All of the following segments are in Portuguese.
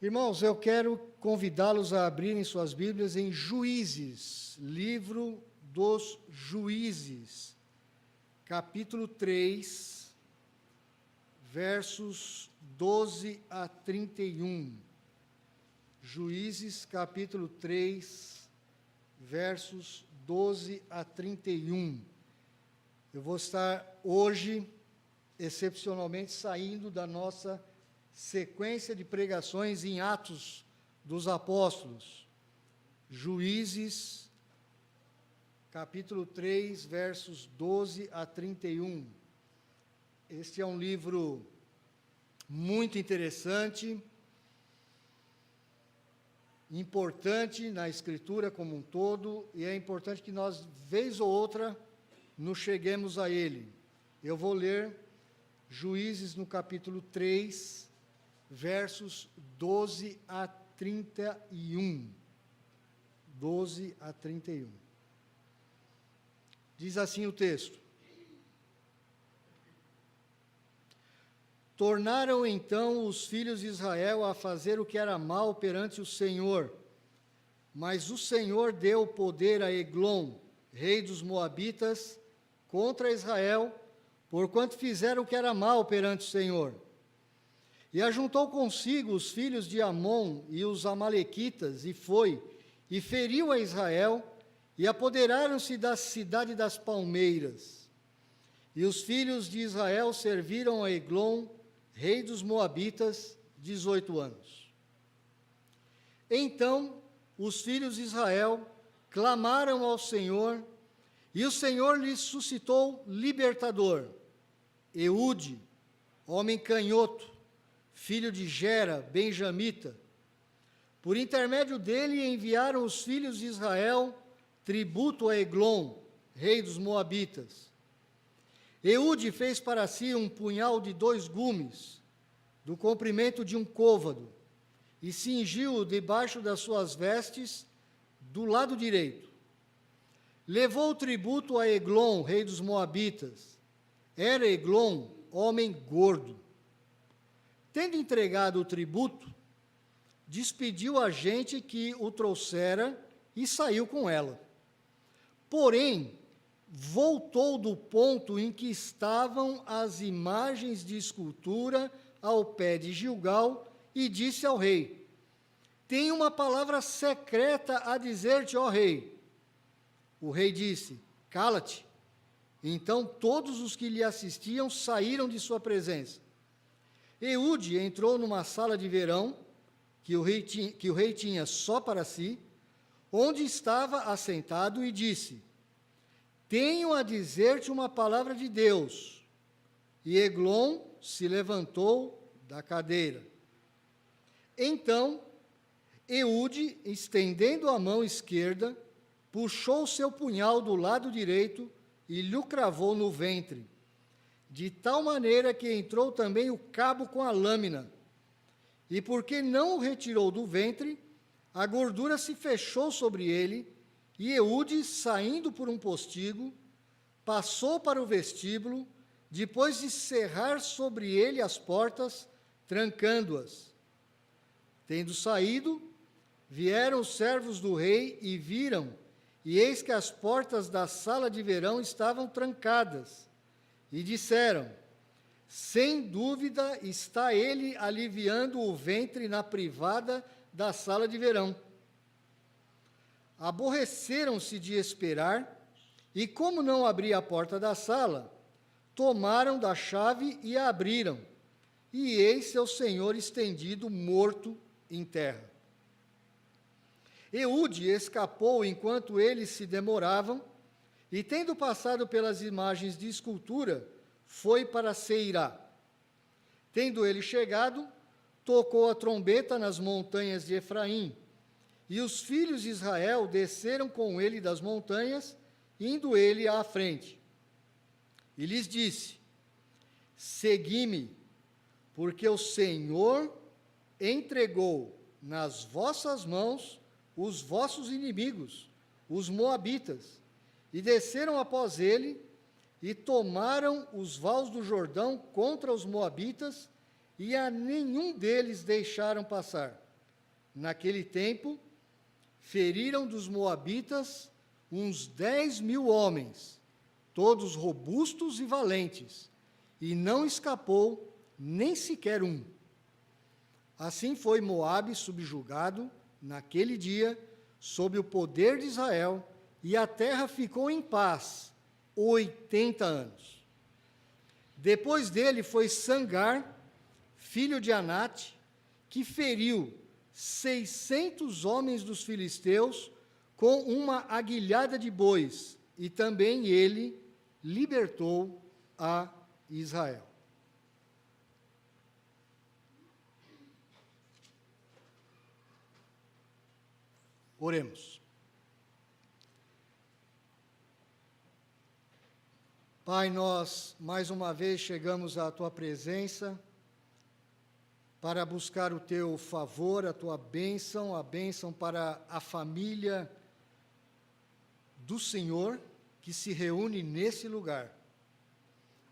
Irmãos, eu quero convidá-los a abrirem suas Bíblias em Juízes, livro dos Juízes, capítulo 3, versos 12 a 31. Juízes, capítulo 3, versos 12 a 31. Eu vou estar hoje, excepcionalmente, saindo da nossa sequência de pregações em Atos dos Apóstolos. Juízes, capítulo 3, versos 12 a 31. Este é um livro muito interessante, importante na Escritura como um todo, e é importante que nós, vez ou outra, nos cheguemos a ele. Eu vou ler Juízes no capítulo 3, versos 12 a 31. 12 a 31. Diz assim o texto: Tornaram então os filhos de Israel a fazer o que era mal perante o Senhor, mas o Senhor deu poder a Eglon, rei dos Moabitas, contra Israel, porquanto fizeram o que era mal perante o Senhor. E ajuntou consigo os filhos de Amon e os amalequitas, e foi, e feriu a Israel, e apoderaram-se da cidade das palmeiras. E os filhos de Israel serviram a Eglon, rei dos Moabitas, 18 anos. Então os filhos de Israel clamaram ao Senhor, e o Senhor lhes suscitou libertador, Eude, homem canhoto, filho de Gera, benjamita. Por intermédio dele enviaram os filhos de Israel tributo a Eglon, rei dos Moabitas. Eude fez para si um punhal de 2 gumes, do comprimento de um côvado, e cingiu-o debaixo das suas vestes, do lado direito. Levou o tributo a Eglon, rei dos Moabitas. Era Eglon homem gordo. Tendo entregado o tributo, despediu a gente que o trouxera e saiu com ela. Porém, voltou do ponto em que estavam as imagens de escultura ao pé de Gilgal e disse ao rei: Tenho uma palavra secreta a dizer-te, ó rei. O rei disse: Cala-te. Então todos os que lhe assistiam saíram de sua presença. Eude entrou numa sala de verão, que o rei tinha só para si, onde estava assentado, e disse: Tenho a dizer-te uma palavra de Deus. E Eglon se levantou da cadeira. Então, Eude, estendendo a mão esquerda, puxou seu punhal do lado direito e lhe cravou no ventre, de tal maneira que entrou também o cabo com a lâmina. E porque não o retirou do ventre, a gordura se fechou sobre ele, e Eude, saindo por um postigo, passou para o vestíbulo, depois de cerrar sobre ele as portas, trancando-as. Tendo saído, vieram os servos do rei e viram, e eis que as portas da sala de verão estavam trancadas. E disseram: Sem dúvida está ele aliviando o ventre na privada da sala de verão. Aborreceram-se de esperar, e como não abria a porta da sala, tomaram da chave e a abriram, e eis seu senhor estendido, morto em terra. Eude escapou enquanto eles se demoravam, e tendo passado pelas imagens de escultura, foi para Seirá. Tendo ele chegado, tocou a trombeta nas montanhas de Efraim, e os filhos de Israel desceram com ele das montanhas, indo ele à frente. E lhes disse: Segui-me, porque o Senhor entregou nas vossas mãos os vossos inimigos, os moabitas, e desceram após ele, e tomaram os vales do Jordão contra os moabitas, e a nenhum deles deixaram passar, naquele tempo, feriram dos moabitas uns 10.000 homens, todos robustos e valentes, e não escapou nem sequer um. Assim foi Moabe subjugado naquele dia, sob o poder de Israel, e a terra ficou em paz 80 anos. Depois dele foi Sangar, filho de Anate, que feriu 600 homens dos filisteus com uma aguilhada de bois, e também ele libertou a Israel. Oremos. Pai, nós mais uma vez chegamos à Tua presença para buscar o Teu favor, a Tua bênção, a bênção para a família do Senhor que se reúne nesse lugar.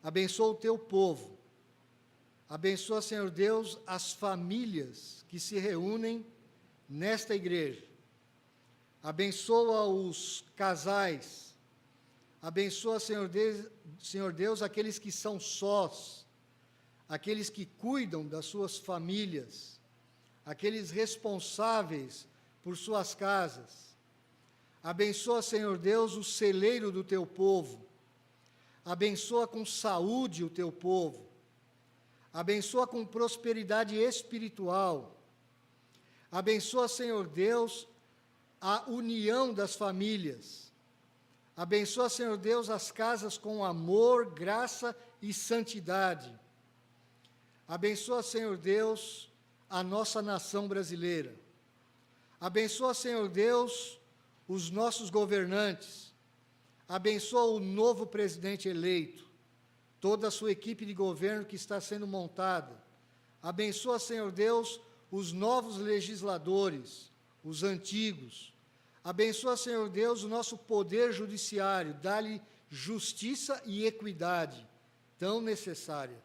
Abençoa o Teu povo. Abençoa, Senhor Deus, as famílias que se reúnem nesta igreja. Abençoa os casais. Abençoa, Senhor Deus, aqueles que são sós, aqueles que cuidam das suas famílias, aqueles responsáveis por suas casas. Abençoa, Senhor Deus, o celeiro do Teu povo. Abençoa com saúde o Teu povo. Abençoa com prosperidade espiritual. Abençoa, Senhor Deus, a união das famílias. Abençoa, Senhor Deus, as casas com amor, graça e santidade. Abençoa, Senhor Deus, a nossa nação brasileira. Abençoa, Senhor Deus, os nossos governantes. Abençoa o novo presidente eleito, toda a sua equipe de governo que está sendo montada. Abençoa, Senhor Deus, os novos legisladores, os antigos. Abençoa, Senhor Deus, o nosso poder judiciário, dá-lhe justiça e equidade, tão necessária.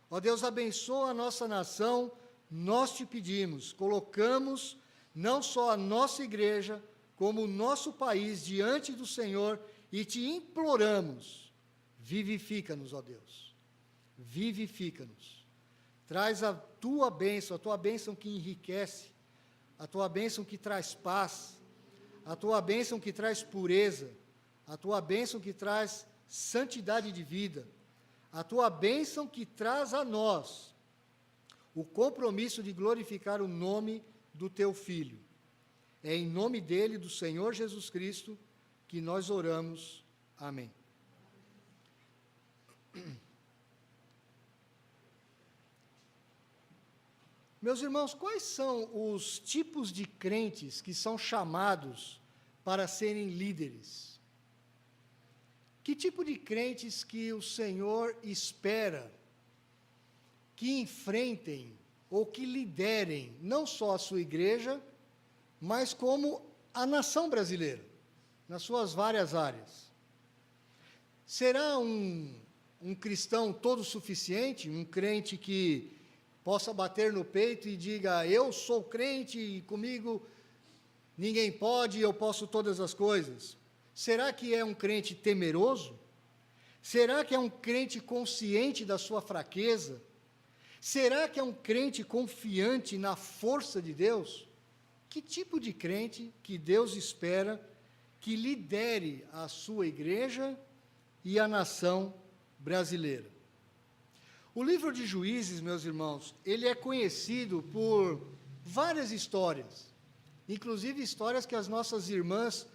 Ó Deus, abençoa a nossa nação, nós te pedimos, colocamos não só a nossa igreja, como o nosso país diante do Senhor e te imploramos, vivifica-nos, ó Deus, vivifica-nos. Traz a tua bênção que enriquece, a tua bênção que traz paz, a tua bênção que traz pureza, a tua bênção que traz santidade de vida, a tua bênção que traz a nós o compromisso de glorificar o nome do teu Filho. É em nome dele, do Senhor Jesus Cristo, que nós oramos. Amém. Meus irmãos, quais são os tipos de crentes que são chamados para serem líderes? Que tipo de crentes que o Senhor espera que enfrentem ou que liderem não só a sua igreja, mas como a nação brasileira, nas suas várias áreas? Será um cristão todo suficiente, um crente que possa bater no peito e diga, eu sou crente e comigo ninguém pode, eu posso todas as coisas? Será que é um crente temeroso? Será que é um crente consciente da sua fraqueza? Será que é um crente confiante na força de Deus? Que tipo de crente que Deus espera que lidere a sua igreja e a nação brasileira? O livro de Juízes, meus irmãos, ele é conhecido por várias histórias, inclusive histórias que as nossas irmãs,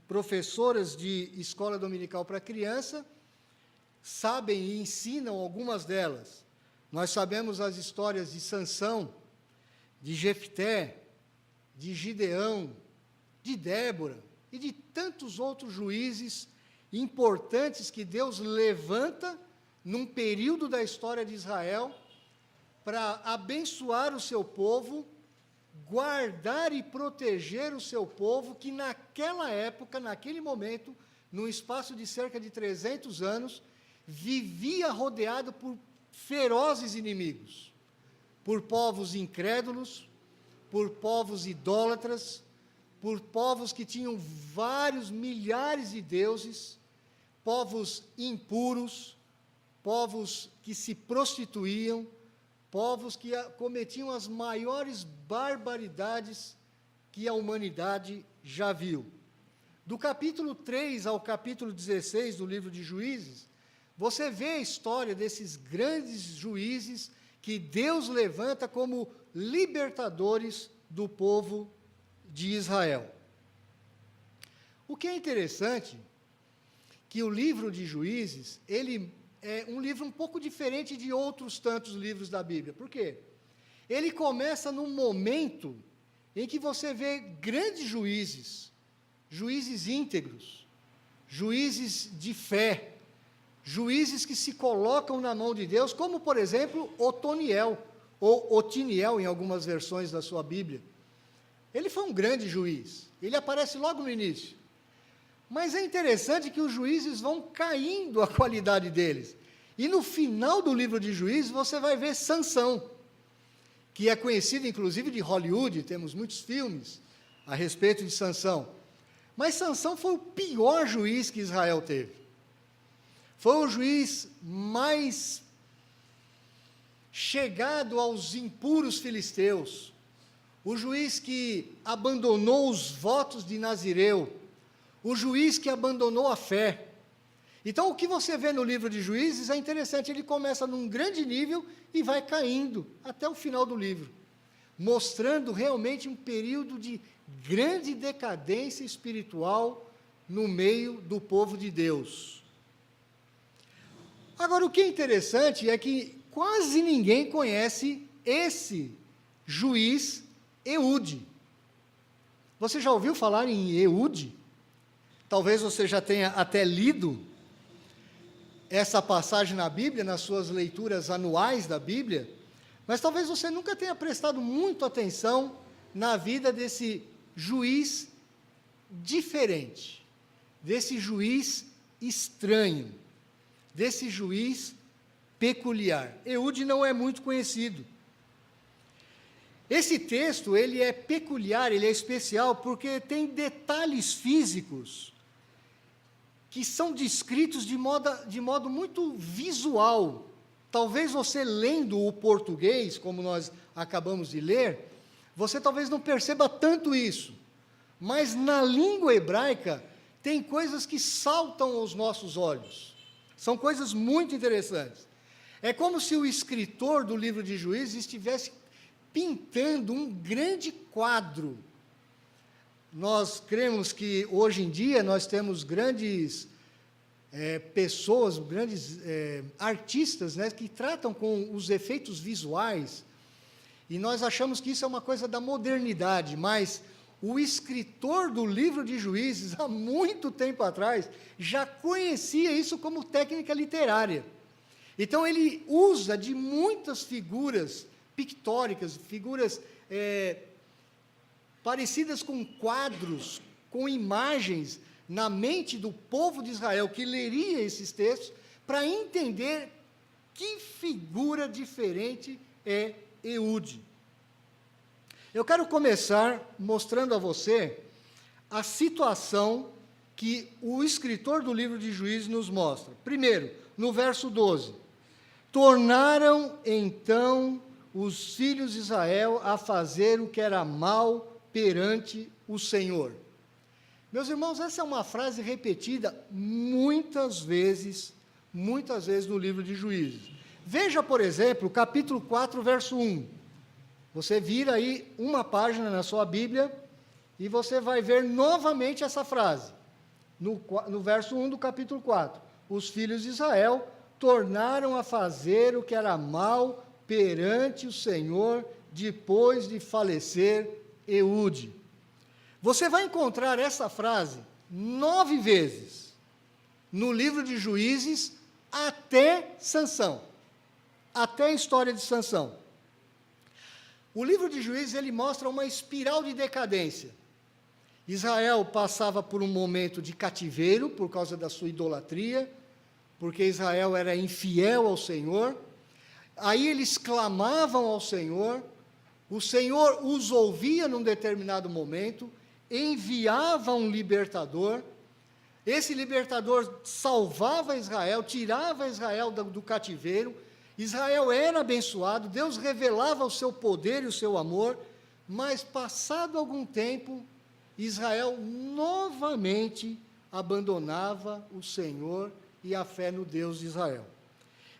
professoras de escola dominical para criança, sabem e ensinam algumas delas. Nós sabemos as histórias de Sansão, de Jefté, de Gideão, de Débora e de tantos outros juízes importantes que Deus levanta num período da história de Israel para abençoar o seu povo, guardar e proteger o seu povo, que naquela época, naquele momento, num espaço de cerca de 300 anos, vivia rodeado por ferozes inimigos, por povos incrédulos, por povos idólatras, por povos que tinham vários milhares de deuses, povos impuros, povos que se prostituíam, povos que cometiam as maiores barbaridades que a humanidade já viu. Do capítulo 3 ao capítulo 16 do livro de Juízes, você vê a história desses grandes juízes que Deus levanta como libertadores do povo de Israel. O que é interessante, que o livro de Juízes, ele é um livro um pouco diferente de outros tantos livros da Bíblia. Por quê? Ele começa num momento em que você vê grandes juízes, juízes íntegros, juízes de fé, juízes que se colocam na mão de Deus, como, por exemplo, Otoniel, ou Otiniel, em algumas versões da sua Bíblia. Ele foi um grande juiz, ele aparece logo no início. Mas é interessante que os juízes vão caindo a qualidade deles. E no final do livro de Juízes, você vai ver Sansão, que é conhecido, inclusive, de Hollywood, temos muitos filmes a respeito de Sansão. Mas Sansão foi o pior juiz que Israel teve. Foi o juiz mais chegado aos impuros filisteus, o juiz que abandonou os votos de Nazireu, o juiz que abandonou a fé. Então, o que você vê no livro de Juízes é interessante, ele começa num grande nível e vai caindo até o final do livro, mostrando realmente um período de grande decadência espiritual no meio do povo de Deus. Agora, o que é interessante é que quase ninguém conhece esse juiz Eude. Você já ouviu falar em Eude? Talvez você já tenha até lido essa passagem na Bíblia, nas suas leituras anuais da Bíblia, mas talvez você nunca tenha prestado muito atenção na vida desse juiz diferente, desse juiz estranho, desse juiz peculiar. Eude não é muito conhecido. Esse texto, ele é peculiar, ele é especial, porque tem detalhes físicos que são descritos de modo muito visual. Talvez você lendo o português, como nós acabamos de ler, você talvez não perceba tanto isso, mas na língua hebraica tem coisas que saltam aos nossos olhos, são coisas muito interessantes. É como se o escritor do livro de Juízes estivesse pintando um grande quadro. Nós cremos que hoje em dia nós temos grandes pessoas, grandes artistas, né, que tratam com os efeitos visuais, e nós achamos que isso é uma coisa da modernidade, mas o escritor do livro de Juízes, há muito tempo atrás, já conhecia isso como técnica literária. Então, ele usa de muitas figuras pictóricas, figuras parecidas com quadros, com imagens, na mente do povo de Israel, que leria esses textos, para entender que figura diferente é Eude. Eu quero começar mostrando a você a situação que o escritor do livro de Juízes nos mostra. Primeiro, no verso 12. Tornaram, então, os filhos de Israel a fazer o que era mal perante o Senhor. Meus irmãos, essa é uma frase repetida muitas vezes no livro de Juízes. Veja, por exemplo, capítulo 4, verso 1. Você vira aí uma página na sua Bíblia e você vai ver novamente essa frase, no verso 1 do capítulo 4. Os filhos de Israel tornaram a fazer o que era mal perante o Senhor, depois de falecer Eude. Você vai encontrar essa frase 9 vezes no livro de Juízes, até Sansão, até a história de Sansão. O livro de Juízes, ele mostra uma espiral de decadência. Israel passava por um momento de cativeiro, por causa da sua idolatria, porque Israel era infiel ao Senhor. Aí eles clamavam ao Senhor, O Senhor os ouvia num determinado momento, enviava um libertador, esse libertador salvava Israel, tirava Israel do cativeiro, Israel era abençoado, Deus revelava o seu poder e o seu amor, mas passado algum tempo, Israel novamente abandonava o Senhor e a fé no Deus de Israel.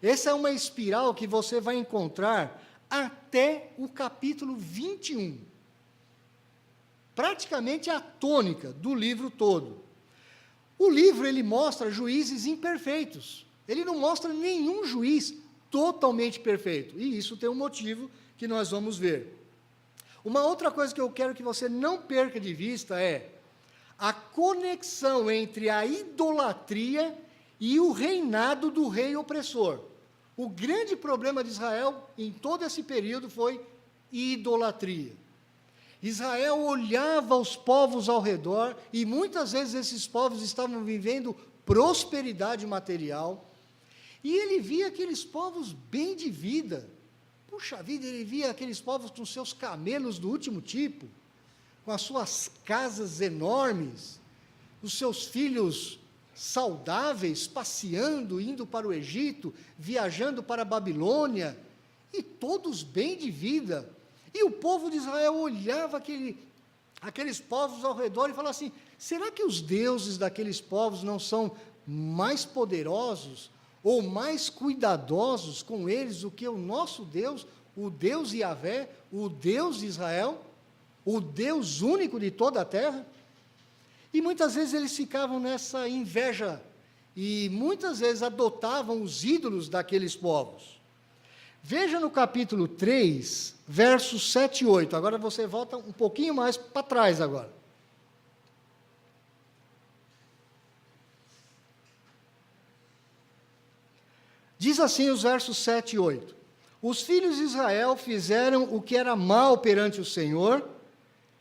Essa é uma espiral que você vai encontrar até o capítulo 21. Praticamente a tônica do livro todo. O livro, ele mostra juízes imperfeitos. Ele não mostra nenhum juiz totalmente perfeito. E isso tem um motivo que nós vamos ver. Uma outra coisa que eu quero que você não perca de vista é a conexão entre a idolatria e o reinado do rei opressor. O grande problema de Israel em todo esse período foi idolatria. Israel olhava os povos ao redor e muitas vezes esses povos estavam vivendo prosperidade material e ele via aqueles povos bem de vida. Puxa vida, ele via aqueles povos com seus camelos do último tipo, com as suas casas enormes, os seus filhos saudáveis, passeando, indo para o Egito, viajando para a Babilônia, e todos bem de vida. E o povo de Israel olhava aqueles povos ao redor e falava assim, será que os deuses daqueles povos não são mais poderosos ou mais cuidadosos com eles do que o nosso Deus, o Deus Yahvé, o Deus de Israel, o Deus único de toda a terra? E muitas vezes eles ficavam nessa inveja, e muitas vezes adotavam os ídolos daqueles povos. Veja no capítulo 3, versos 7 e 8, agora você volta um pouquinho mais para trás agora. Diz assim os versos 7 e 8, os filhos de Israel fizeram o que era mal perante o Senhor,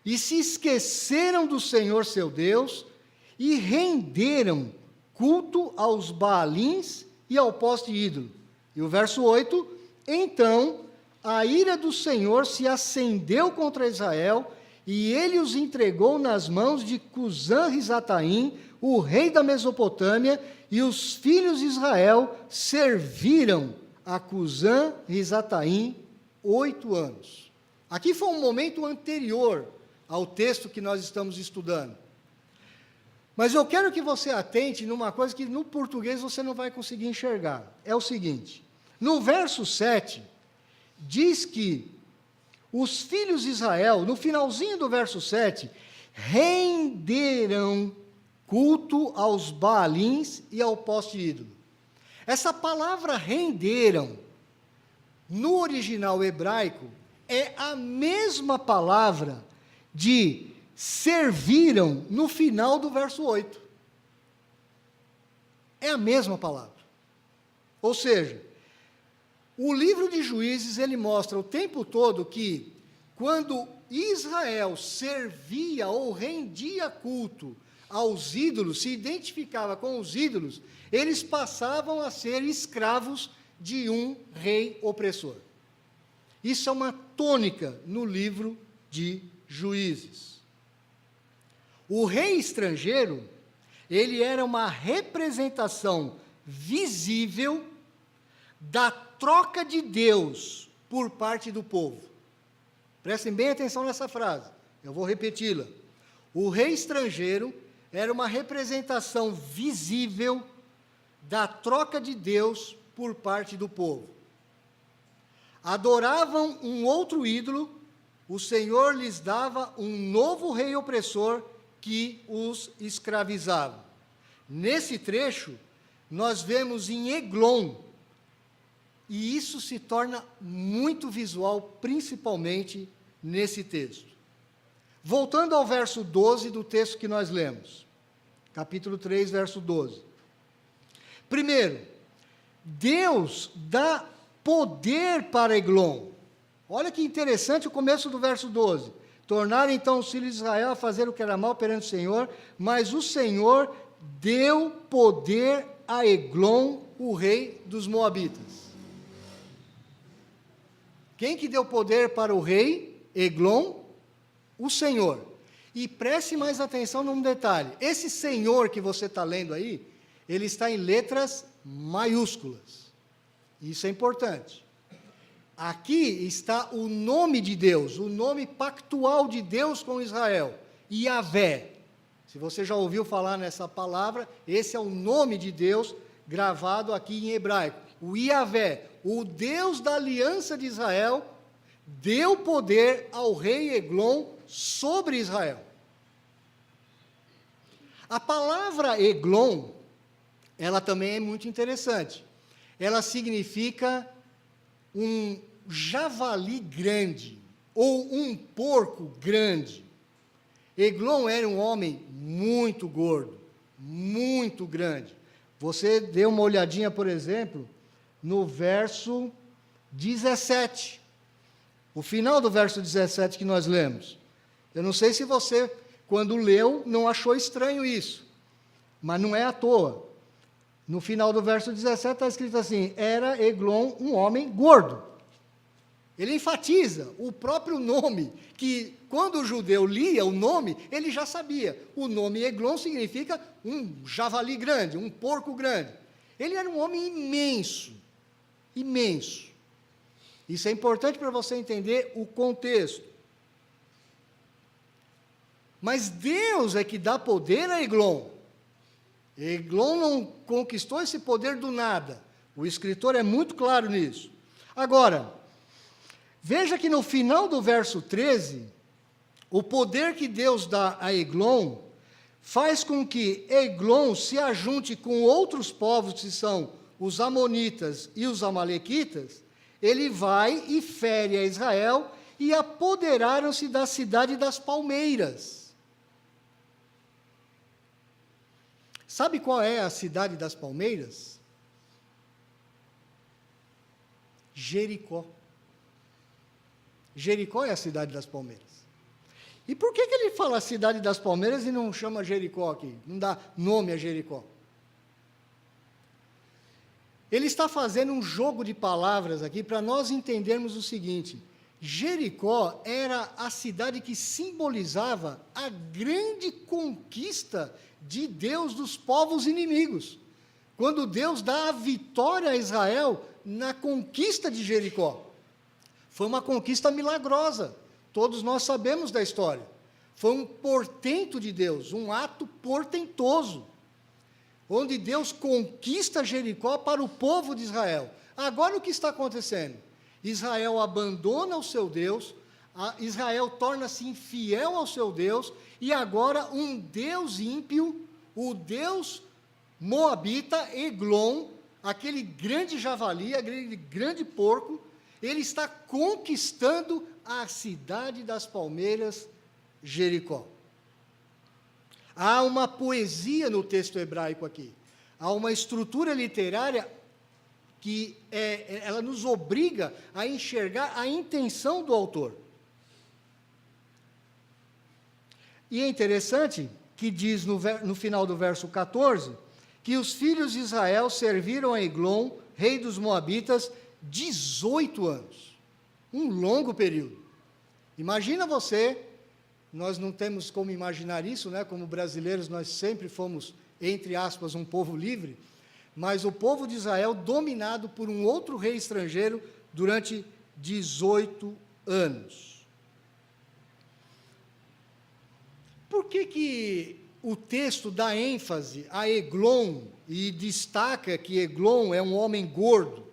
e se esqueceram do Senhor seu Deus, e renderam culto aos Baalins e ao poste ídolo. E o verso 8, então a ira do Senhor se acendeu contra Israel, e ele os entregou nas mãos de Cusã-Risataim, o rei da Mesopotâmia, e os filhos de Israel serviram a Cusã-Risataim 8 anos. Aqui foi um momento anterior ao texto que nós estamos estudando. Mas eu quero que você atente numa coisa que no português você não vai conseguir enxergar. É o seguinte, no verso 7, diz que os filhos de Israel, no finalzinho do verso 7, renderam culto aos Baalins e ao poste ídolo. Essa palavra renderam, no original hebraico, é a mesma palavra de serviram no final do verso 8. É a mesma palavra. Ou seja, o livro de Juízes, ele mostra o tempo todo que, quando Israel servia ou rendia culto aos ídolos, se identificava com os ídolos, eles passavam a ser escravos de um rei opressor. Isso é uma tônica no livro de Juízes. O rei estrangeiro, ele era uma representação visível da troca de Deus por parte do povo. Prestem bem atenção nessa frase, eu vou repeti-la. O rei estrangeiro era uma representação visível da troca de Deus por parte do povo. Adoravam um outro ídolo, o Senhor lhes dava um novo rei opressor que os escravizava. Nesse trecho, nós vemos em Eglon, e isso se torna muito visual, principalmente nesse texto. Voltando ao verso 12 do texto que nós lemos, capítulo 3, verso 12. Primeiro, Deus dá poder para Eglon. Olha que interessante o começo do verso 12. Tornaram então os filhos de Israel a fazer o que era mal perante o Senhor, mas o Senhor deu poder a Eglon, o rei dos Moabitas. Quem que deu poder para o rei? Eglon, o Senhor. E preste mais atenção num detalhe. Esse Senhor que você está lendo aí, ele está em letras maiúsculas. Isso é importante. Aqui está o nome de Deus, o nome pactual de Deus com Israel, Yahvé. Se você já ouviu falar nessa palavra, esse é o nome de Deus gravado aqui em hebraico. O Yahvé, o Deus da aliança de Israel, deu poder ao rei Eglon sobre Israel. A palavra Eglon, ela também é muito interessante. Ela significa um javali grande, ou um porco grande. Eglon era um homem muito gordo, muito grande. Você dê uma olhadinha, por exemplo, no verso 17. O final do verso 17 que nós lemos. Eu não sei se você, quando leu, não achou estranho isso, mas não é à toa. No final do verso 17 está escrito assim: era Eglon um homem gordo. Ele enfatiza o próprio nome, que quando o judeu lia o nome, ele já sabia. O nome Eglon significa um javali grande, um porco grande. Ele era um homem imenso, imenso. Isso é importante para você entender o contexto. Mas Deus é que dá poder a Eglon. Eglon não conquistou esse poder do nada. O escritor é muito claro nisso. Agora, veja que no final do verso 13, o poder que Deus dá a Eglon faz com que Eglon se ajunte com outros povos que são os amonitas e os amalequitas. Ele vai e fere a Israel e apoderaram-se da cidade das palmeiras. Sabe qual é a cidade das palmeiras? Jericó. Jericó é a cidade das palmeiras. E por que ele fala cidade das palmeiras e não chama Jericó aqui? Não dá nome a Jericó? Ele está fazendo um jogo de palavras aqui para nós entendermos o seguinte: Jericó era a cidade que simbolizava a grande conquista de Deus dos povos inimigos. Quando Deus dá a vitória a Israel na conquista de Jericó. Foi uma conquista milagrosa. Todos nós sabemos da história. Foi um portento de Deus, um ato portentoso, onde Deus conquista Jericó para o povo de Israel. Agora o que está acontecendo? Israel abandona o seu Deus, Israel torna-se infiel ao seu Deus, e agora um Deus ímpio, o Deus moabita, Eglon, aquele grande javali, aquele grande porco, ele está conquistando a cidade das palmeiras, Jericó. Há uma poesia no texto hebraico aqui, há uma estrutura literária que ela nos obriga a enxergar a intenção do autor. E é interessante que diz no final do verso 14, que os filhos de Israel serviram a Eglon, rei dos Moabitas, 18 anos. Um longo período. Imagina você, nós não temos como imaginar isso, né? Como brasileiros nós sempre fomos, entre aspas, um povo livre, mas o povo de Israel dominado por um outro rei estrangeiro durante 18 anos. Por que o texto dá ênfase a Eglon e destaca que Eglon é um homem gordo?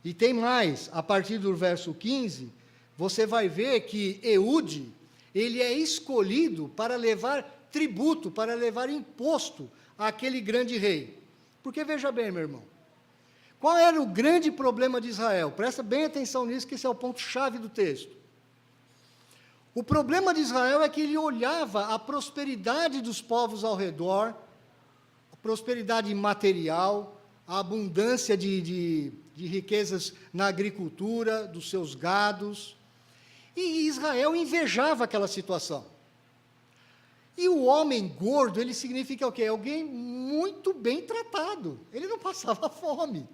E tem mais, a partir do verso 15, você vai ver que Eude, ele é escolhido para levar tributo, para levar imposto àquele grande rei. Porque veja bem, meu irmão, qual era o grande problema de Israel? Presta bem atenção nisso, que esse é o ponto-chave do texto. O problema de Israel é que ele olhava a prosperidade dos povos ao redor, a prosperidade material, a abundância de riquezas na agricultura, dos seus gados, e Israel invejava aquela situação. E o homem gordo, ele significa o quê? Alguém muito bem tratado, ele não passava fome,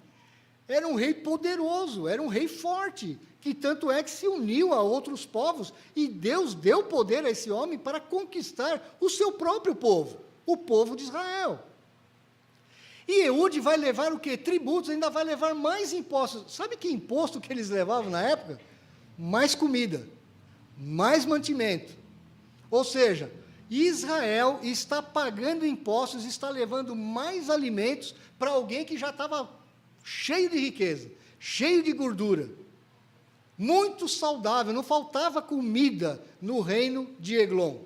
era um rei poderoso, era um rei forte, que tanto é que se uniu a outros povos, e Deus deu poder a esse homem para conquistar o seu próprio povo, o povo de Israel. E Eude vai levar o quê? Tributos, ainda vai levar mais impostos. Sabe que imposto que eles levavam na época? Mais comida, mais mantimento. Ou seja, Israel está pagando impostos, está levando mais alimentos para alguém que já estava cheio de riqueza, cheio de gordura, muito saudável, não faltava comida no reino de Eglon.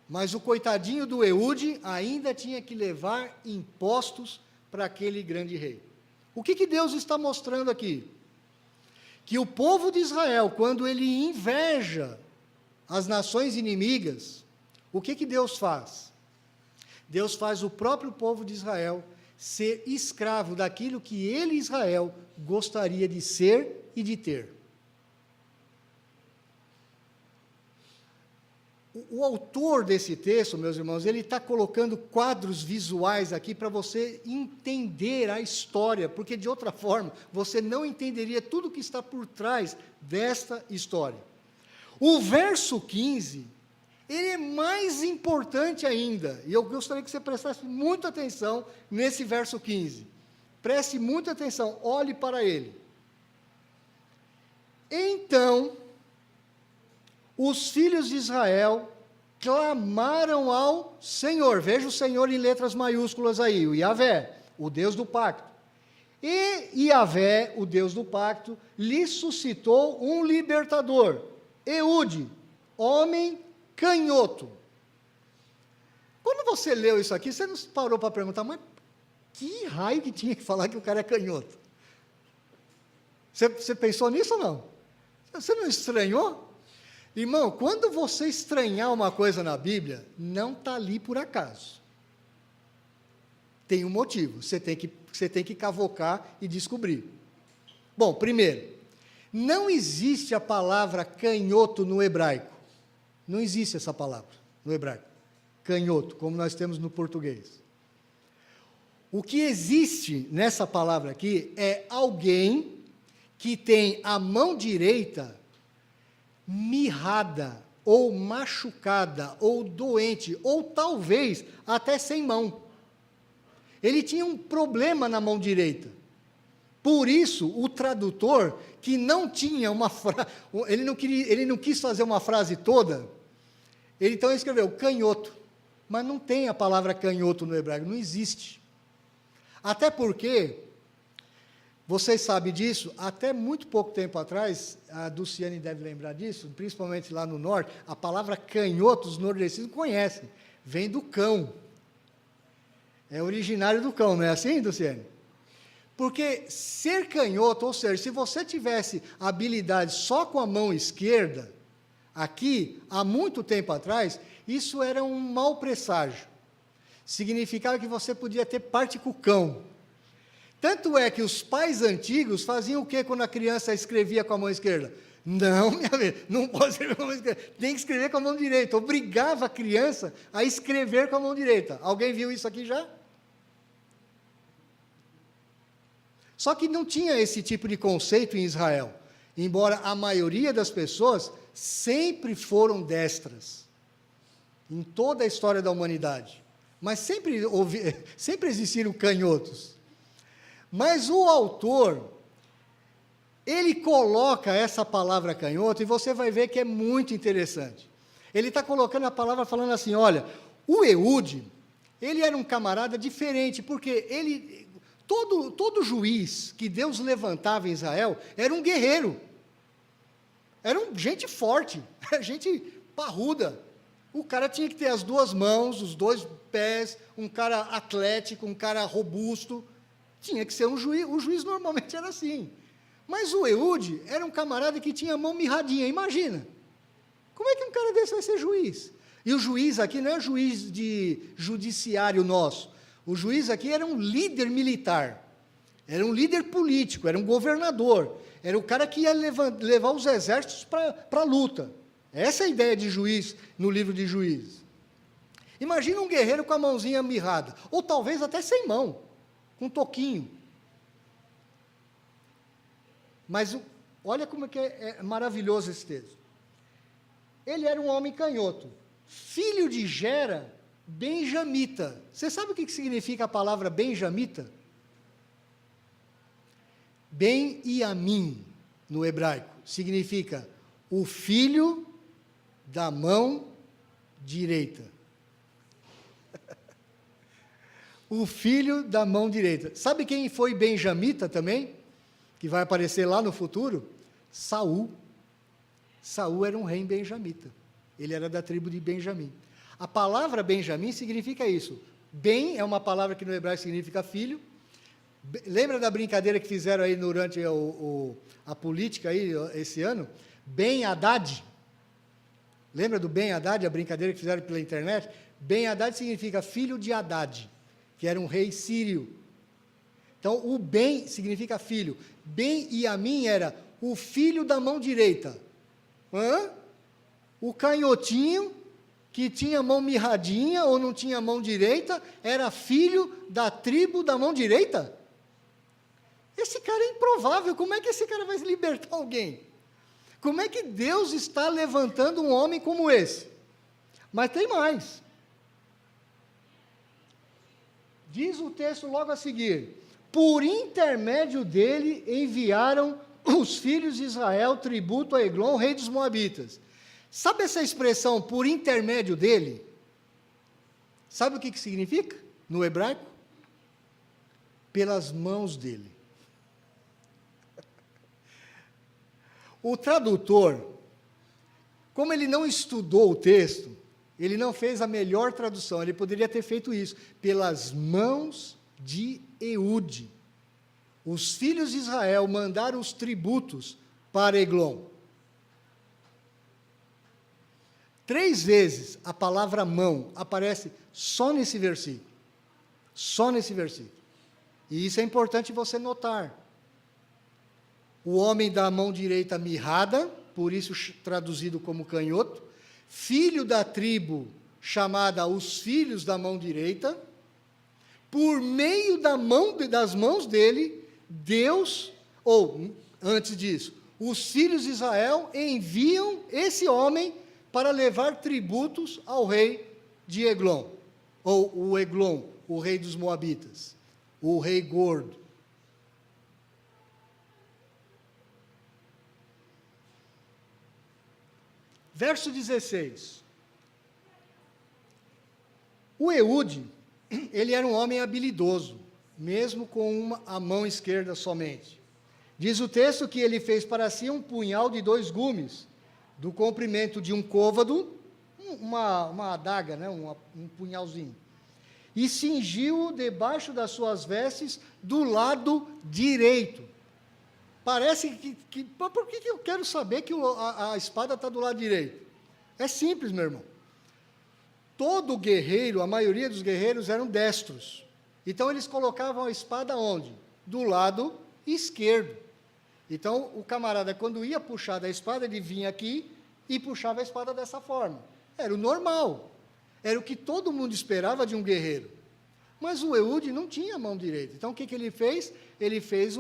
Mas o coitadinho do Eude ainda tinha que levar impostos para aquele grande rei. O que Deus está mostrando aqui? Que o povo de Israel, quando ele inveja as nações inimigas, o que Deus faz? Deus faz o próprio povo de Israel ser escravo daquilo que ele, Israel, gostaria de ser e de ter. O autor desse texto, meus irmãos, ele está colocando quadros visuais aqui para você entender a história, porque de outra forma você não entenderia tudo que está por trás desta história. O verso 15, ele é mais importante ainda, e eu gostaria que você prestasse muita atenção nesse verso 15. Preste muita atenção, olhe para ele. Então, os filhos de Israel clamaram ao Senhor. Veja o Senhor em letras maiúsculas aí, o Yahvé, o Deus do pacto. E Yahvé, o Deus do pacto, lhe suscitou um libertador, Eude, homem canhoto. Quando você leu isso aqui, você não parou para perguntar, mas que raio que tinha que falar que o cara é canhoto? Você pensou nisso ou não? Você não estranhou? Irmão, quando você estranhar uma coisa na Bíblia, não está ali por acaso. Tem um motivo, você tem que cavocar e descobrir. Bom, primeiro, não existe a palavra canhoto no hebraico. Não existe essa palavra no hebraico. Canhoto, como nós temos no português. O que existe nessa palavra aqui é alguém que tem a mão direita mirrada, ou machucada, ou doente, ou talvez até sem mão. Ele tinha um problema na mão direita. Por isso, o tradutor, que não tinha uma frase, ele não quis fazer uma frase toda, ele então escreveu canhoto, mas não tem a palavra canhoto no hebraico, não existe. Até porque, vocês sabem disso, até muito pouco tempo atrás, a Dulciane deve lembrar disso, principalmente lá no norte, a palavra canhoto, os nordestinos conhecem, vem do cão. É originário do cão, não é assim, Dulciane? Porque ser canhoto, ou seja, se você tivesse habilidade só com a mão esquerda, aqui, há muito tempo atrás, isso era um mau presságio. Significava que você podia ter parte com o cão. Tanto é que os pais antigos faziam o que quando a criança escrevia com a mão esquerda? Não, minha amiga, não pode escrever com a mão esquerda, tem que escrever com a mão direita. Obrigava a criança a escrever com a mão direita. Alguém viu isso aqui já? Só que não tinha esse tipo de conceito em Israel, embora a maioria das pessoas sempre foram destras, em toda a história da humanidade. Mas sempre existiram canhotos. Mas o autor, ele coloca essa palavra canhoto, e você vai ver que é muito interessante. Ele está colocando a palavra falando assim, olha, o Eude, ele era um camarada diferente, porque todo juiz que Deus levantava em Israel era um guerreiro, era gente forte, era gente parruda. O cara tinha que ter as duas mãos, os dois pés, um cara atlético, um cara robusto, tinha que ser um juiz, o juiz normalmente era assim. Mas o Eude era um camarada que tinha a mão mirradinha, imagina. Como é que um cara desse vai ser juiz? E o juiz aqui não é juiz de judiciário nosso. O juiz aqui era um líder militar, era um líder político, era um governador, era o cara que ia levar os exércitos para a luta. Essa é a ideia de juiz no livro de Juízes. Imagina um guerreiro com a mãozinha mirrada, ou talvez até sem mão, com um toquinho. Mas Olha como é maravilhoso esse texto. Ele era um homem canhoto, filho de Gera, benjamita. Você sabe o que significa a palavra benjamita? Ben-Yamim, no hebraico, significa o filho da mão direita. O filho da mão direita. Sabe quem foi benjamita também? Que vai aparecer lá no futuro? Saul. Saul era um rei benjamita. Ele era da tribo de Benjamim. A palavra Benjamim significa isso. Ben é uma palavra que no hebraico significa filho. Lembra da brincadeira que fizeram aí durante a política aí, esse ano? Ben-Hadad. Lembra do Ben-Hadad, a brincadeira que fizeram pela internet? Ben-Hadad significa filho de Hadad, que era um rei sírio. Então, o Ben significa filho. Ben-Yamim era o filho da mão direita. O canhotinho, que tinha mão mirradinha ou não tinha mão direita, era filho da tribo da mão direita? Esse cara é improvável. Como é que esse cara vai libertar alguém? Como é que Deus está levantando um homem como esse? Mas tem mais. Diz o texto logo a seguir: por intermédio dele enviaram os filhos de Israel tributo a Eglon, rei dos Moabitas. Sabe essa expressão, por intermédio dele? Sabe o que significa no hebraico? Pelas mãos dele. O tradutor, como ele não estudou o texto, ele não fez a melhor tradução, ele poderia ter feito isso, pelas mãos de Eude. Os filhos de Israel mandaram os tributos para Eglon. 3 vezes a palavra mão aparece só nesse versículo. Só nesse versículo. E isso é importante você notar. O homem da mão direita mirrada, por isso traduzido como canhoto, filho da tribo chamada os filhos da mão direita, por meio das mãos dele, Deus, ou antes disso, os filhos de Israel enviam esse homem para levar tributos ao rei de Eglon, ou o Eglon, o rei dos Moabitas, o rei gordo. Verso 16. O Eude, ele era um homem habilidoso, mesmo com a mão esquerda somente. Diz o texto que ele fez para si um punhal de 2 gumes, do comprimento de um côvado, uma adaga, né, um punhalzinho, e cingiu-o debaixo das suas vestes do lado direito. Parece por que eu quero saber que a espada está do lado direito? É simples, meu irmão. Todo guerreiro, a maioria dos guerreiros eram destros. Então, eles colocavam a espada onde? Do lado esquerdo. Então, o camarada, quando ia puxar da espada, ele vinha aqui e puxava a espada dessa forma. Era o normal. Era o que todo mundo esperava de um guerreiro. Mas o Eude não tinha mão direita. Então, o que ele fez? Ele fez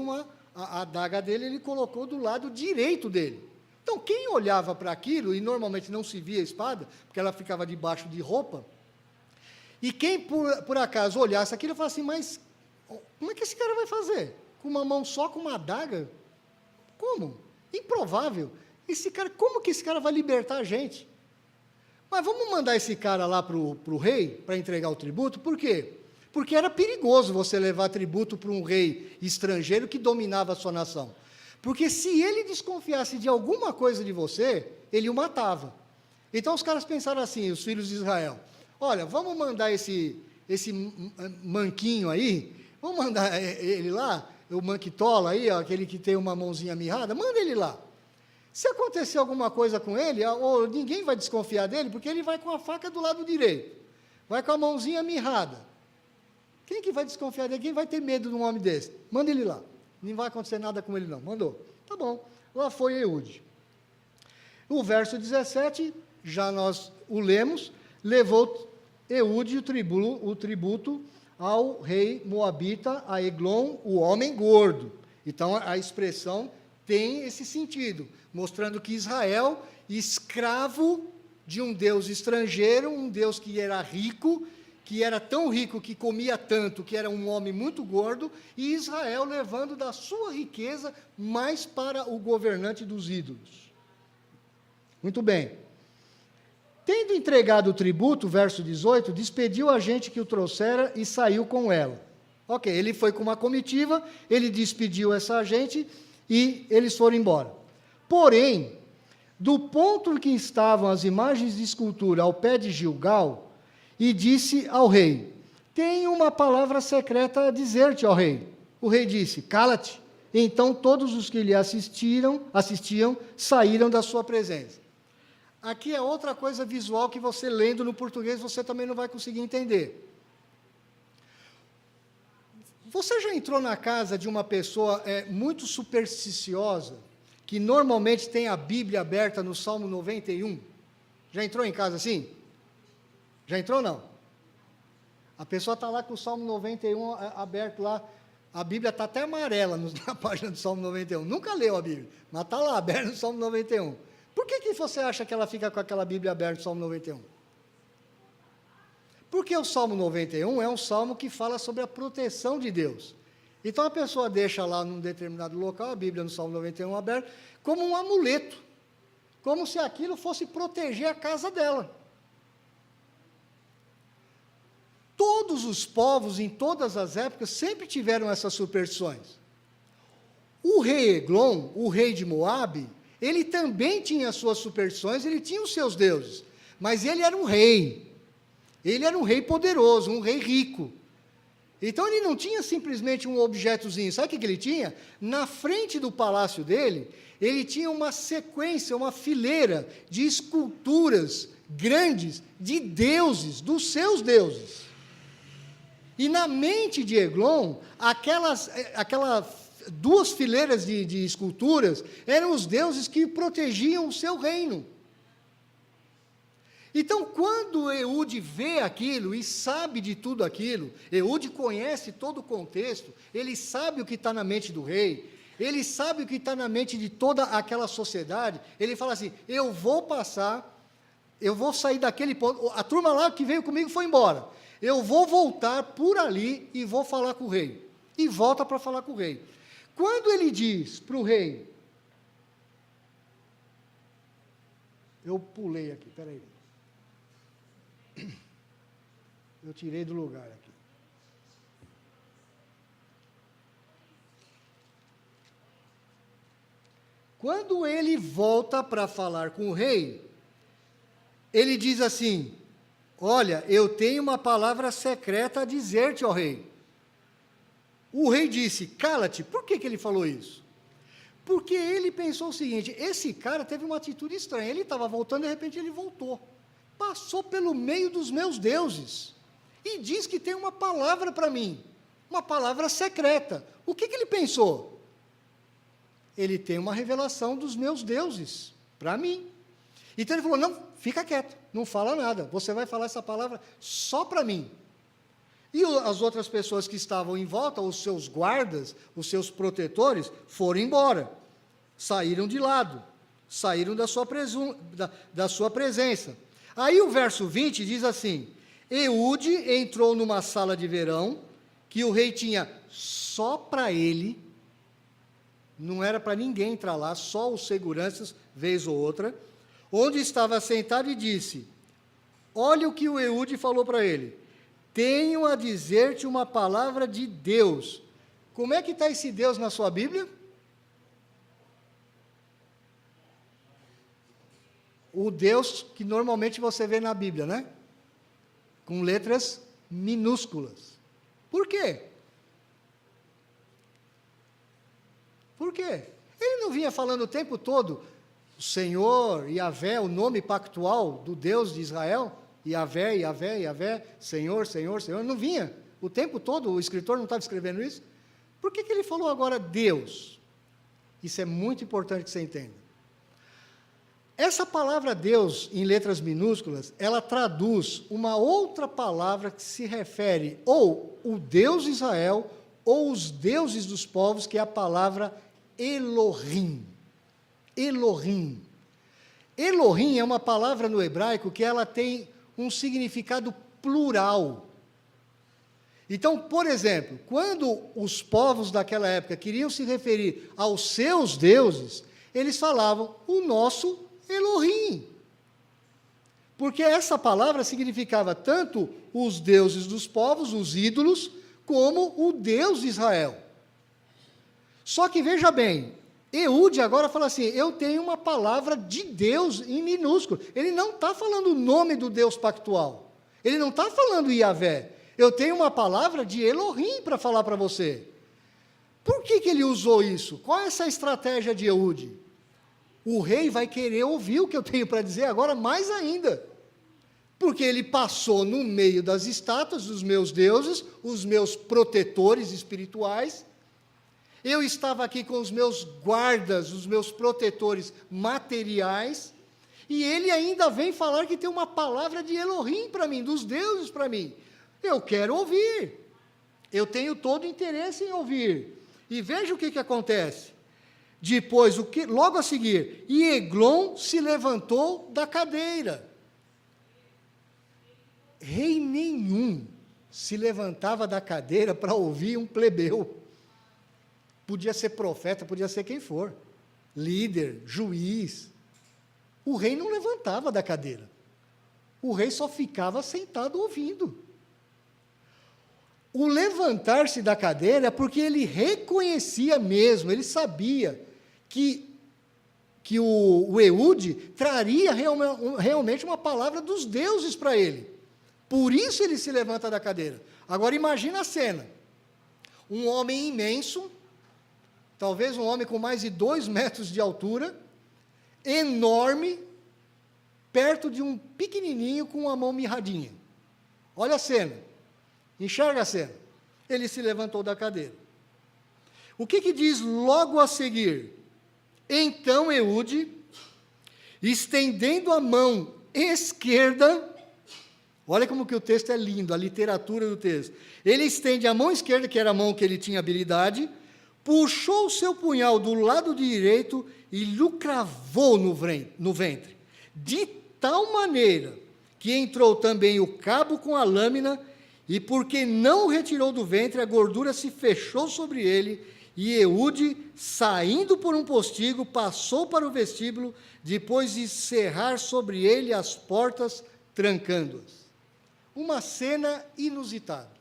a adaga dele, ele colocou do lado direito dele. Então, quem olhava para aquilo, e normalmente não se via a espada, porque ela ficava debaixo de roupa, e quem por acaso olhasse aquilo, falava assim, mas como é que esse cara vai fazer? Com uma mão só, com uma adaga? Como? Improvável. Como que esse cara vai libertar a gente? Mas vamos mandar esse cara lá para o rei, para entregar o tributo, por quê? Porque era perigoso você levar tributo para um rei estrangeiro que dominava a sua nação. Porque se ele desconfiasse de alguma coisa de você, ele o matava. Então os caras pensaram assim, os filhos de Israel, olha, vamos mandar esse manquinho aí, vamos mandar ele lá, o manquitola aí, ó, aquele que tem uma mãozinha mirrada, manda ele lá. Se acontecer alguma coisa com ele, ou ninguém vai desconfiar dele, porque ele vai com a faca do lado direito, vai com a mãozinha mirrada. Quem que vai desconfiar dele? Quem vai ter medo de um homem desse? Manda ele lá. Não vai acontecer nada com ele, não. Mandou. Tá bom. Lá foi Eude. O verso 17, já nós o lemos, levou Eude o tributo ao rei moabita, a Eglon, o homem gordo. Então, a expressão tem esse sentido, mostrando que Israel, escravo de um Deus estrangeiro, um Deus que era rico, que era tão rico que comia tanto, que era um homem muito gordo, e Israel levando da sua riqueza mais para o governante dos ídolos. Muito bem. Tendo entregado o tributo, verso 18, despediu a gente que o trouxera e saiu com ela. Ok, ele foi com uma comitiva, ele despediu essa gente e eles foram embora. Porém, do ponto em que estavam as imagens de escultura ao pé de Gilgal, e disse ao rei: tenho uma palavra secreta a dizer-te, ó rei. O rei disse: cala-te. Então todos os que lhe assistiam saíram da sua presença. Aqui é outra coisa visual que você lendo no português você também não vai conseguir entender. Você já entrou na casa de uma pessoa muito supersticiosa, que normalmente tem a Bíblia aberta no Salmo 91? Já entrou em casa assim? Já entrou ou não? A pessoa está lá com o Salmo 91 aberto lá, a Bíblia está até amarela na página do Salmo 91. Nunca leu a Bíblia, mas está lá aberto no Salmo 91. Por que você acha que ela fica com aquela Bíblia aberta no Salmo 91? Porque o Salmo 91 é um salmo que fala sobre a proteção de Deus. Então a pessoa deixa lá num determinado local a Bíblia no Salmo 91 aberta como um amuleto, como se aquilo fosse proteger a casa dela. Todos os povos, em todas as épocas, sempre tiveram essas superstições. O rei Eglon, o rei de Moabe, ele também tinha as suas superstições, ele tinha os seus deuses, mas ele era um rei poderoso, um rei rico. Então ele não tinha simplesmente um objetozinho, sabe o que ele tinha? Na frente do palácio dele, ele tinha uma sequência, uma fileira de esculturas grandes de deuses, dos seus deuses. E na mente de Eglon, aquelas duas fileiras de esculturas eram os deuses que protegiam o seu reino. Então, quando Eude vê aquilo e sabe de tudo aquilo, Eude conhece todo o contexto, ele sabe o que está na mente do rei, ele sabe o que está na mente de toda aquela sociedade, ele fala assim: eu vou sair daquele ponto, a turma lá que veio comigo foi embora, eu vou voltar por ali e vou falar com o rei. E volta para falar com o rei. Quando ele diz para o rei, eu pulei aqui, peraí. Eu tirei do lugar aqui. Quando ele volta para falar com o rei, ele diz assim: olha, eu tenho uma palavra secreta a dizer-te, ó rei. O rei disse: cala-te. Por que ele falou isso? Porque ele pensou o seguinte: esse cara teve uma atitude estranha, ele estava voltando, de repente ele voltou, passou pelo meio dos meus deuses, e diz que tem uma palavra para mim, uma palavra secreta. O que ele pensou? Ele tem uma revelação dos meus deuses para mim. Então ele falou: não, fica quieto, não fala nada, você vai falar essa palavra só para mim. E as outras pessoas que estavam em volta, os seus guardas, os seus protetores, foram embora, saíram de lado, saíram da sua presença. Aí o verso 20 diz assim: Eude entrou numa sala de verão, que o rei tinha só para ele, não era para ninguém entrar lá, só os seguranças, vez ou outra, onde estava sentado, e disse: olha o que o Eude falou para ele: tenho a dizer-te uma palavra de Deus. Como é que está esse Deus na sua Bíblia? O Deus que normalmente você vê na Bíblia, né? Com letras minúsculas. Por quê? Por quê? Ele não vinha falando o tempo todo o Senhor, Yahvé, o nome pactual do Deus de Israel? Yahvé, Yahvé, Yahvé, Senhor, Senhor, Senhor. Não vinha o tempo todo, o escritor não estava escrevendo isso? Por que ele falou agora Deus? Isso é muito importante que você entenda. Essa palavra Deus, em letras minúsculas, ela traduz uma outra palavra que se refere ou o Deus de Israel, ou os deuses dos povos, que é a palavra Elohim. Elohim. Elohim é uma palavra no hebraico que ela tem um significado plural. Então, por exemplo, quando os povos daquela época queriam se referir aos seus deuses, eles falavam o nosso Elohim. Porque essa palavra significava tanto os deuses dos povos, os ídolos, como o Deus de Israel. Só que veja bem, Eude agora fala assim, eu tenho uma palavra de Deus em minúsculo. Ele não está falando o nome do Deus pactual. Ele não está falando Yahvé. Eu tenho uma palavra de Elohim para falar para você. Por que ele usou isso? Qual é essa estratégia de Eude? O rei vai querer ouvir o que eu tenho para dizer agora mais ainda. Porque ele passou no meio das estátuas dos meus deuses, os meus protetores espirituais. Eu estava aqui com os meus guardas, os meus protetores materiais, e ele ainda vem falar que tem uma palavra de Elohim para mim, dos deuses para mim. Eu quero ouvir. Eu tenho todo interesse em ouvir. E veja o que acontece. Depois, logo a seguir, e Eglon se levantou da cadeira. Rei nenhum se levantava da cadeira para ouvir um plebeu. Podia ser profeta, podia ser quem for, líder, juiz. O rei não levantava da cadeira. O rei só ficava sentado ouvindo. O levantar-se da cadeira é porque ele reconhecia mesmo, ele sabia que o Eude traria realmente uma palavra dos deuses para ele. Por isso ele se levanta da cadeira. Agora imagina a cena. Um homem imenso, talvez um homem com mais de 2 metros de altura, enorme, perto de um pequenininho com uma mão mirradinha. Olha a cena, enxerga a cena. Ele se levantou da cadeira. O que diz logo a seguir? Então Eude, estendendo a mão esquerda, olha como que o texto é lindo, a literatura do texto. Ele estende a mão esquerda, que era a mão que ele tinha habilidade, puxou o seu punhal do lado direito e lhe cravou no ventre, de tal maneira que entrou também o cabo com a lâmina, e porque não o retirou do ventre, a gordura se fechou sobre ele, e Eude, saindo por um postigo, passou para o vestíbulo, depois de cerrar sobre ele as portas, trancando-as. Uma cena inusitada.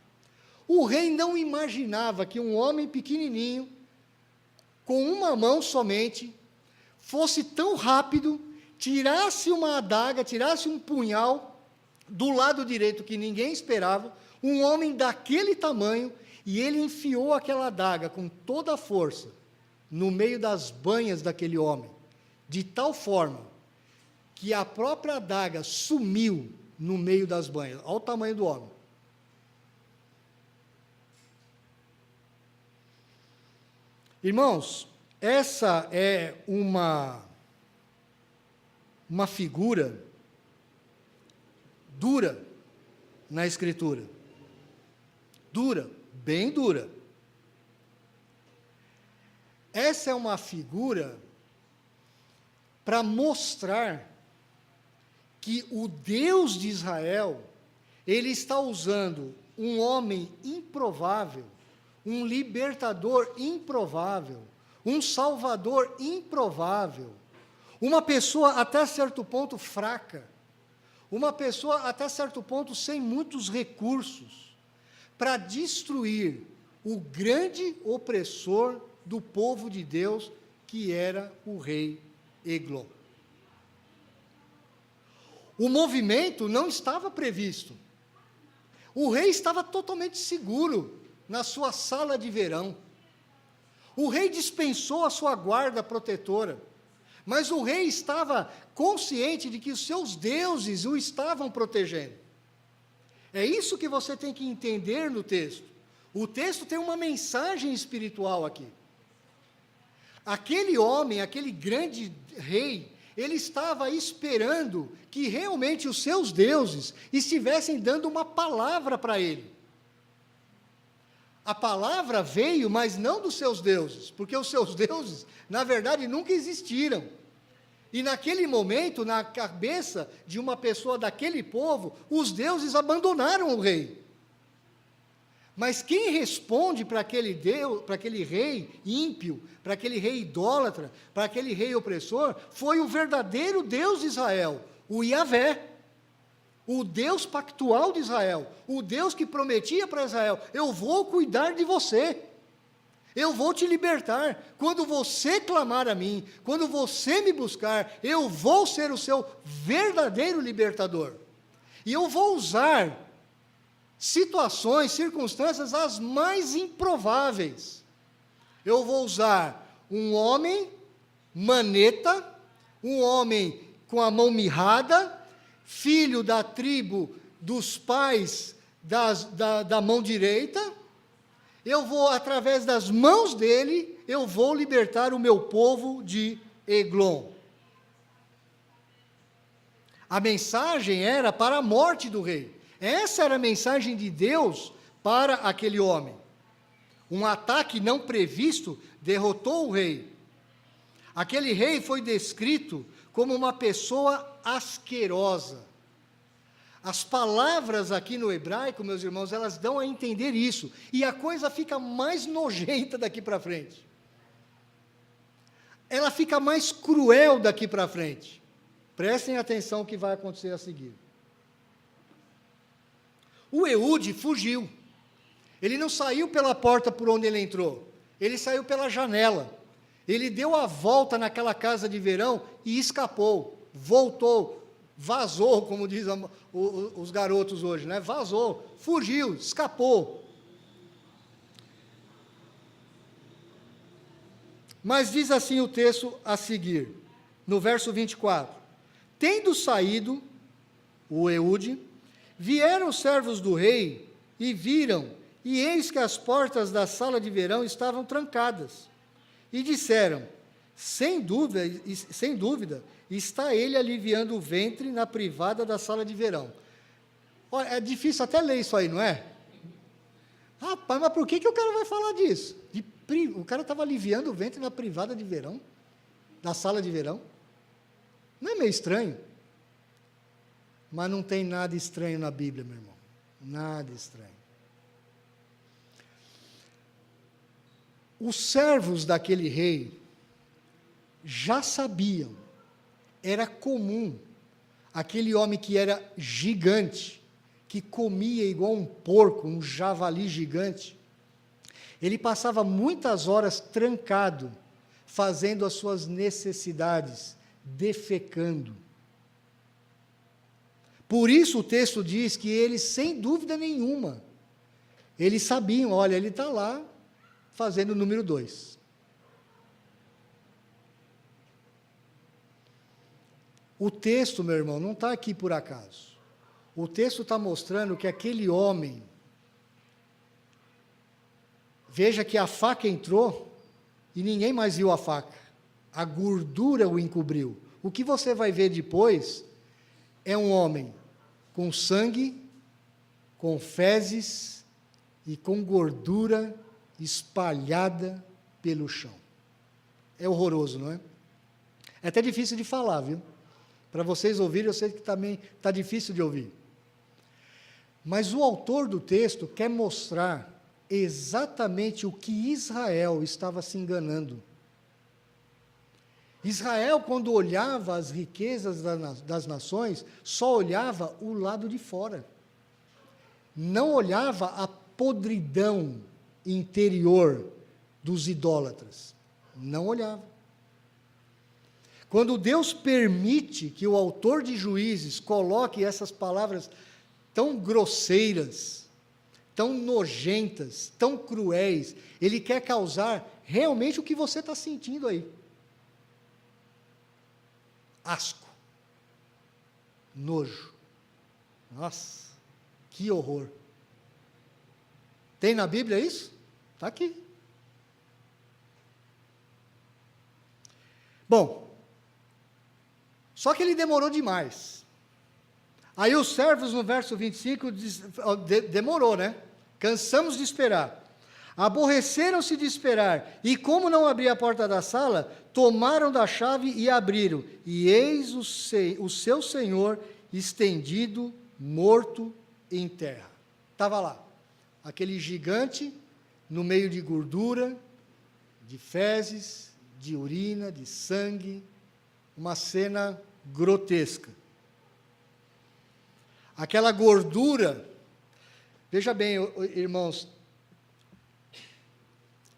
O rei não imaginava que um homem pequenininho, com uma mão somente, fosse tão rápido, tirasse uma adaga, tirasse um punhal do lado direito que ninguém esperava, um homem daquele tamanho, e ele enfiou aquela adaga com toda a força no meio das banhas daquele homem, de tal forma que a própria adaga sumiu no meio das banhas. Olha o tamanho do homem. Irmãos, essa é uma figura dura na Escritura. Dura, bem dura. Essa é uma figura para mostrar que o Deus de Israel, ele está usando um homem improvável, um libertador improvável, um salvador improvável, uma pessoa até certo ponto fraca, uma pessoa até certo ponto sem muitos recursos, para destruir o grande opressor do povo de Deus, que era o rei Eglon. O movimento não estava previsto. O rei estava totalmente seguro na sua sala de verão. O rei dispensou a sua guarda protetora, mas o rei estava consciente de que os seus deuses o estavam protegendo. É isso que você tem que entender no texto. O texto tem uma mensagem espiritual aqui. Aquele homem, aquele grande rei, ele estava esperando que realmente os seus deuses estivessem dando uma palavra para ele. A palavra veio, mas não dos seus deuses, porque os seus deuses, na verdade, nunca existiram. E naquele momento, na cabeça de uma pessoa daquele povo, os deuses abandonaram o rei. Mas quem responde para aquele Deus, para aquele rei ímpio, para aquele rei idólatra, para aquele rei opressor, foi o verdadeiro Deus de Israel, o Yahvé, o Deus pactual de Israel, o Deus que prometia para Israel: eu vou cuidar de você, eu vou te libertar, quando você clamar a mim, quando você me buscar, eu vou ser o seu verdadeiro libertador, e eu vou usar situações, circunstâncias as mais improváveis. Eu vou usar um homem maneta, um homem com a mão mirrada, filho da tribo dos pais da mão direita. Eu vou, através das mãos dele, eu vou libertar o meu povo de Eglon. A mensagem era para a morte do rei. Essa era a mensagem de Deus para aquele homem. Um ataque não previsto derrotou o rei. Aquele rei foi descrito como uma pessoa asquerosa. As palavras aqui no hebraico, meus irmãos, elas dão a entender isso. E a coisa fica mais nojenta daqui para frente. Ela fica mais cruel daqui para frente. Prestem atenção ao que vai acontecer a seguir. O Eude fugiu. Ele não saiu pela porta por onde ele entrou. Ele saiu pela janela. Ele deu a volta naquela casa de verão e escapou. Voltou, vazou, como dizem os garotos hoje, né? Vazou, fugiu, escapou. Mas diz assim o texto a seguir, no verso 24: tendo saído o Eude, vieram os servos do rei e viram, e eis que as portas da sala de verão estavam trancadas. E disseram: sem dúvida, está ele aliviando o ventre na privada da sala de verão. Olha, é difícil até ler isso aí, não é? Rapaz, mas por que o cara vai falar disso? O cara estava aliviando o ventre na privada de verão, da sala de verão. Não é meio estranho? Mas não tem nada estranho na Bíblia, meu irmão. Nada estranho. Os servos daquele rei já sabiam, era comum, aquele homem que era gigante, que comia igual um porco, um javali gigante, ele passava muitas horas trancado, fazendo as suas necessidades, defecando. Por isso o texto diz que eles, sem dúvida nenhuma, eles sabiam: olha, ele está lá fazendo o número 2. O texto, meu irmão, não está aqui por acaso. O texto está mostrando que aquele homem, veja que a faca entrou e ninguém mais viu a faca. A gordura o encobriu. O que você vai ver depois é um homem com sangue, com fezes e com gordura espalhada pelo chão. É horroroso, não é? É até difícil de falar, viu? Para vocês ouvirem, eu sei que também está difícil de ouvir. Mas o autor do texto quer mostrar exatamente o que Israel estava se enganando. Israel, quando olhava as riquezas das nações, só olhava o lado de fora. Não olhava a podridão interior dos idólatras. Não olhava. Quando Deus permite que o autor de Juízes coloque essas palavras tão grosseiras, tão nojentas, tão cruéis, Ele quer causar realmente o que você está sentindo aí. Asco, nojo. Nossa, que horror. Tem na Bíblia isso? Está aqui. Bom, só que ele demorou demais. Aí os servos, no verso 25, demorou, né? Cansamos de esperar. Aborreceram-se de esperar, e como não abria a porta da sala, tomaram da chave e abriram, e eis o seu senhor estendido, morto em terra. Estava lá, aquele gigante, no meio de gordura, de fezes, de urina, de sangue, uma cena grotesca. Aquela gordura, veja bem, irmãos,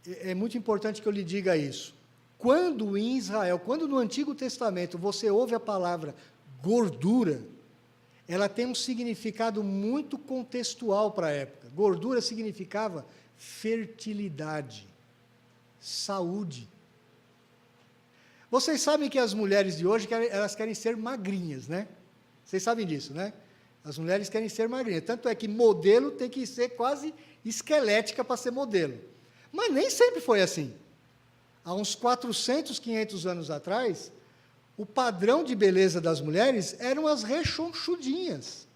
é muito importante que eu lhe diga isso. Quando em Israel, quando no Antigo Testamento você ouve a palavra gordura, ela tem um significado muito contextual para a época. Gordura significava fertilidade, saúde. Vocês sabem que as mulheres de hoje, elas querem ser magrinhas, né? Vocês sabem disso, né? As mulheres querem ser magrinhas. Tanto é que modelo tem que ser quase esquelética para ser modelo. Mas nem sempre foi assim. Há uns 400, 500 anos atrás, o padrão de beleza das mulheres eram as rechonchudinhas.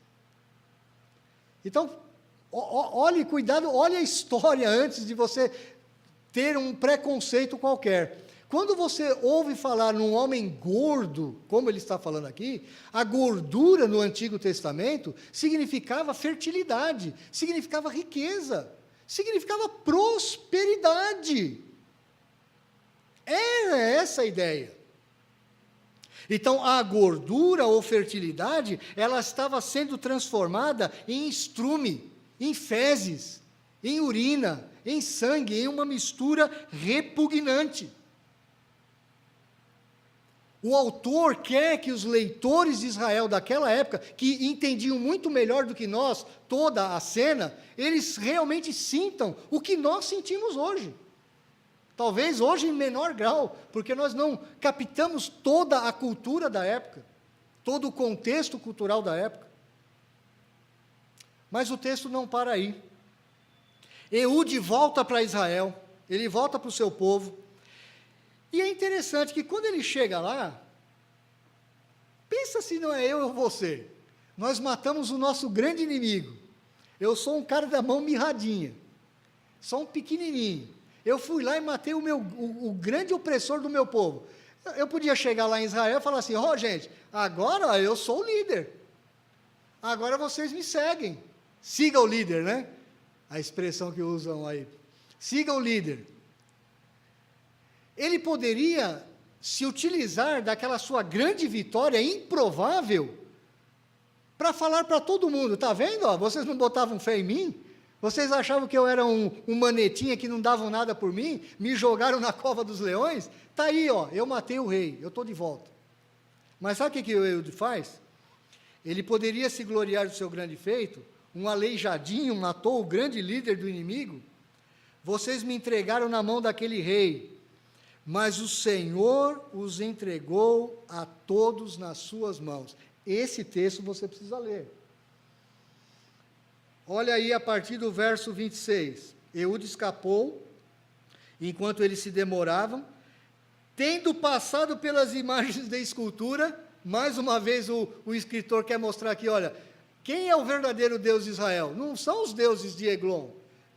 Então, olhe, cuidado, olhe a história antes de você ter um preconceito qualquer. Quando você ouve falar num homem gordo, como ele está falando aqui, a gordura no Antigo Testamento significava fertilidade, significava riqueza, significava prosperidade. Era essa a ideia. Então, a gordura ou fertilidade, ela estava sendo transformada em estrume, em fezes, em urina, em sangue, em uma mistura repugnante. O autor quer que os leitores de Israel daquela época, que entendiam muito melhor do que nós toda a cena, eles realmente sintam o que nós sentimos hoje. Talvez hoje em menor grau, porque nós não captamos toda a cultura da época, todo o contexto cultural da época. Mas o texto não para aí. Eude volta para Israel, ele volta para o seu povo. E é interessante que quando ele chega lá, pensa se não é eu ou você. Nós matamos o nosso grande inimigo. Eu sou um cara da mão mirradinha, sou um pequenininho. Eu fui lá e matei o grande opressor do meu povo. Eu podia chegar lá em Israel e falar assim, gente, agora eu sou o líder. Agora vocês me seguem. Siga o líder, né? A expressão que usam aí. Siga o líder. Ele poderia se utilizar daquela sua grande vitória improvável para falar para todo mundo, está vendo? Vocês não botavam fé em mim? Vocês achavam que eu era um manetinha que não davam nada por mim? Me jogaram na cova dos leões? Está aí, eu matei o rei, eu estou de volta. Mas sabe o que o Eude faz? Ele poderia se gloriar do seu grande feito, um aleijadinho matou o grande líder do inimigo. Vocês me entregaram na mão daquele rei, mas o Senhor os entregou a todos nas suas mãos. Esse texto você precisa ler. Olha aí a partir do verso 26. Eude escapou, enquanto eles se demoravam, tendo passado pelas imagens da escultura. Mais uma vez o escritor quer mostrar aqui, olha, quem é o verdadeiro Deus de Israel? Não são os deuses de Eglon,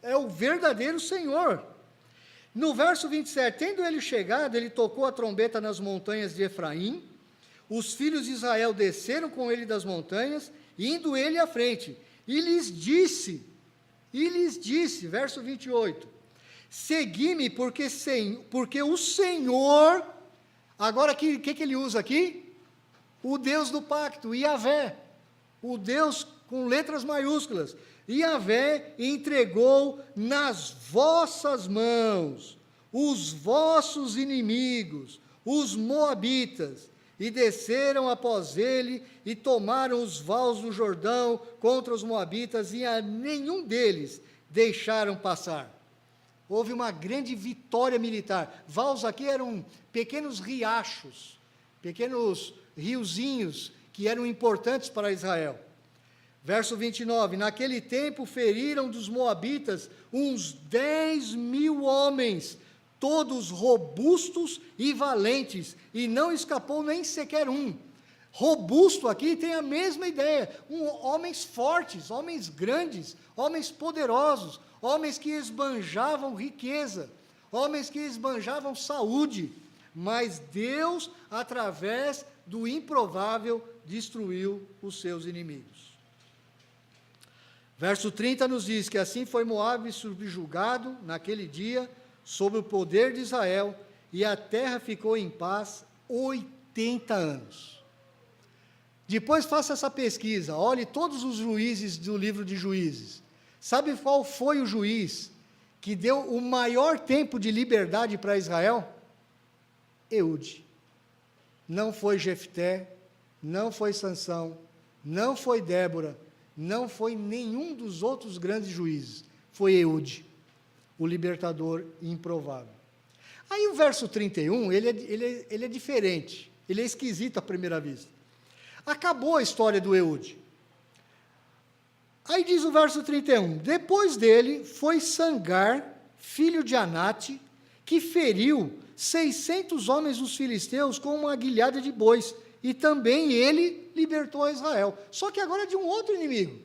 é o verdadeiro Senhor. No verso 27, tendo ele chegado, ele tocou a trombeta nas montanhas de Efraim, os filhos de Israel desceram com ele das montanhas, indo ele à frente, e lhes disse, verso 28, segui-me porque o Senhor, agora o que ele usa aqui? O Deus do pacto, Yahvé, o Deus com letras maiúsculas, Yahvé entregou nas vossas mãos os vossos inimigos, os moabitas, e desceram após ele e tomaram os vales do Jordão contra os moabitas, e a nenhum deles deixaram passar. Houve uma grande vitória militar. Vales aqui eram pequenos riachos, pequenos riozinhos que eram importantes para Israel. Verso 29, naquele tempo feriram dos moabitas uns 10.000 homens, todos robustos e valentes, e não escapou nem sequer um. Robusto aqui tem a mesma ideia, homens fortes, homens grandes, homens poderosos, homens que esbanjavam riqueza, homens que esbanjavam saúde, mas Deus, através do improvável, destruiu os seus inimigos. Verso 30 nos diz que assim foi Moabe subjugado naquele dia, sob o poder de Israel, e a terra ficou em paz 80 anos. Depois faça essa pesquisa, olhe todos os juízes do livro de Juízes. Sabe qual foi o juiz que deu o maior tempo de liberdade para Israel? Eude. Não foi Jefté, não foi Sansão, não foi Débora, não foi nenhum dos outros grandes juízes. Foi Eude, o libertador improvável. Aí o verso 31, ele é diferente, ele é esquisito à primeira vista. Acabou a história do Eude. Aí diz o verso 31, depois dele foi Sangar, filho de Anate, que feriu 600 homens dos filisteus com uma aguilhada de bois, e também ele libertou Israel. Só que agora é de um outro inimigo.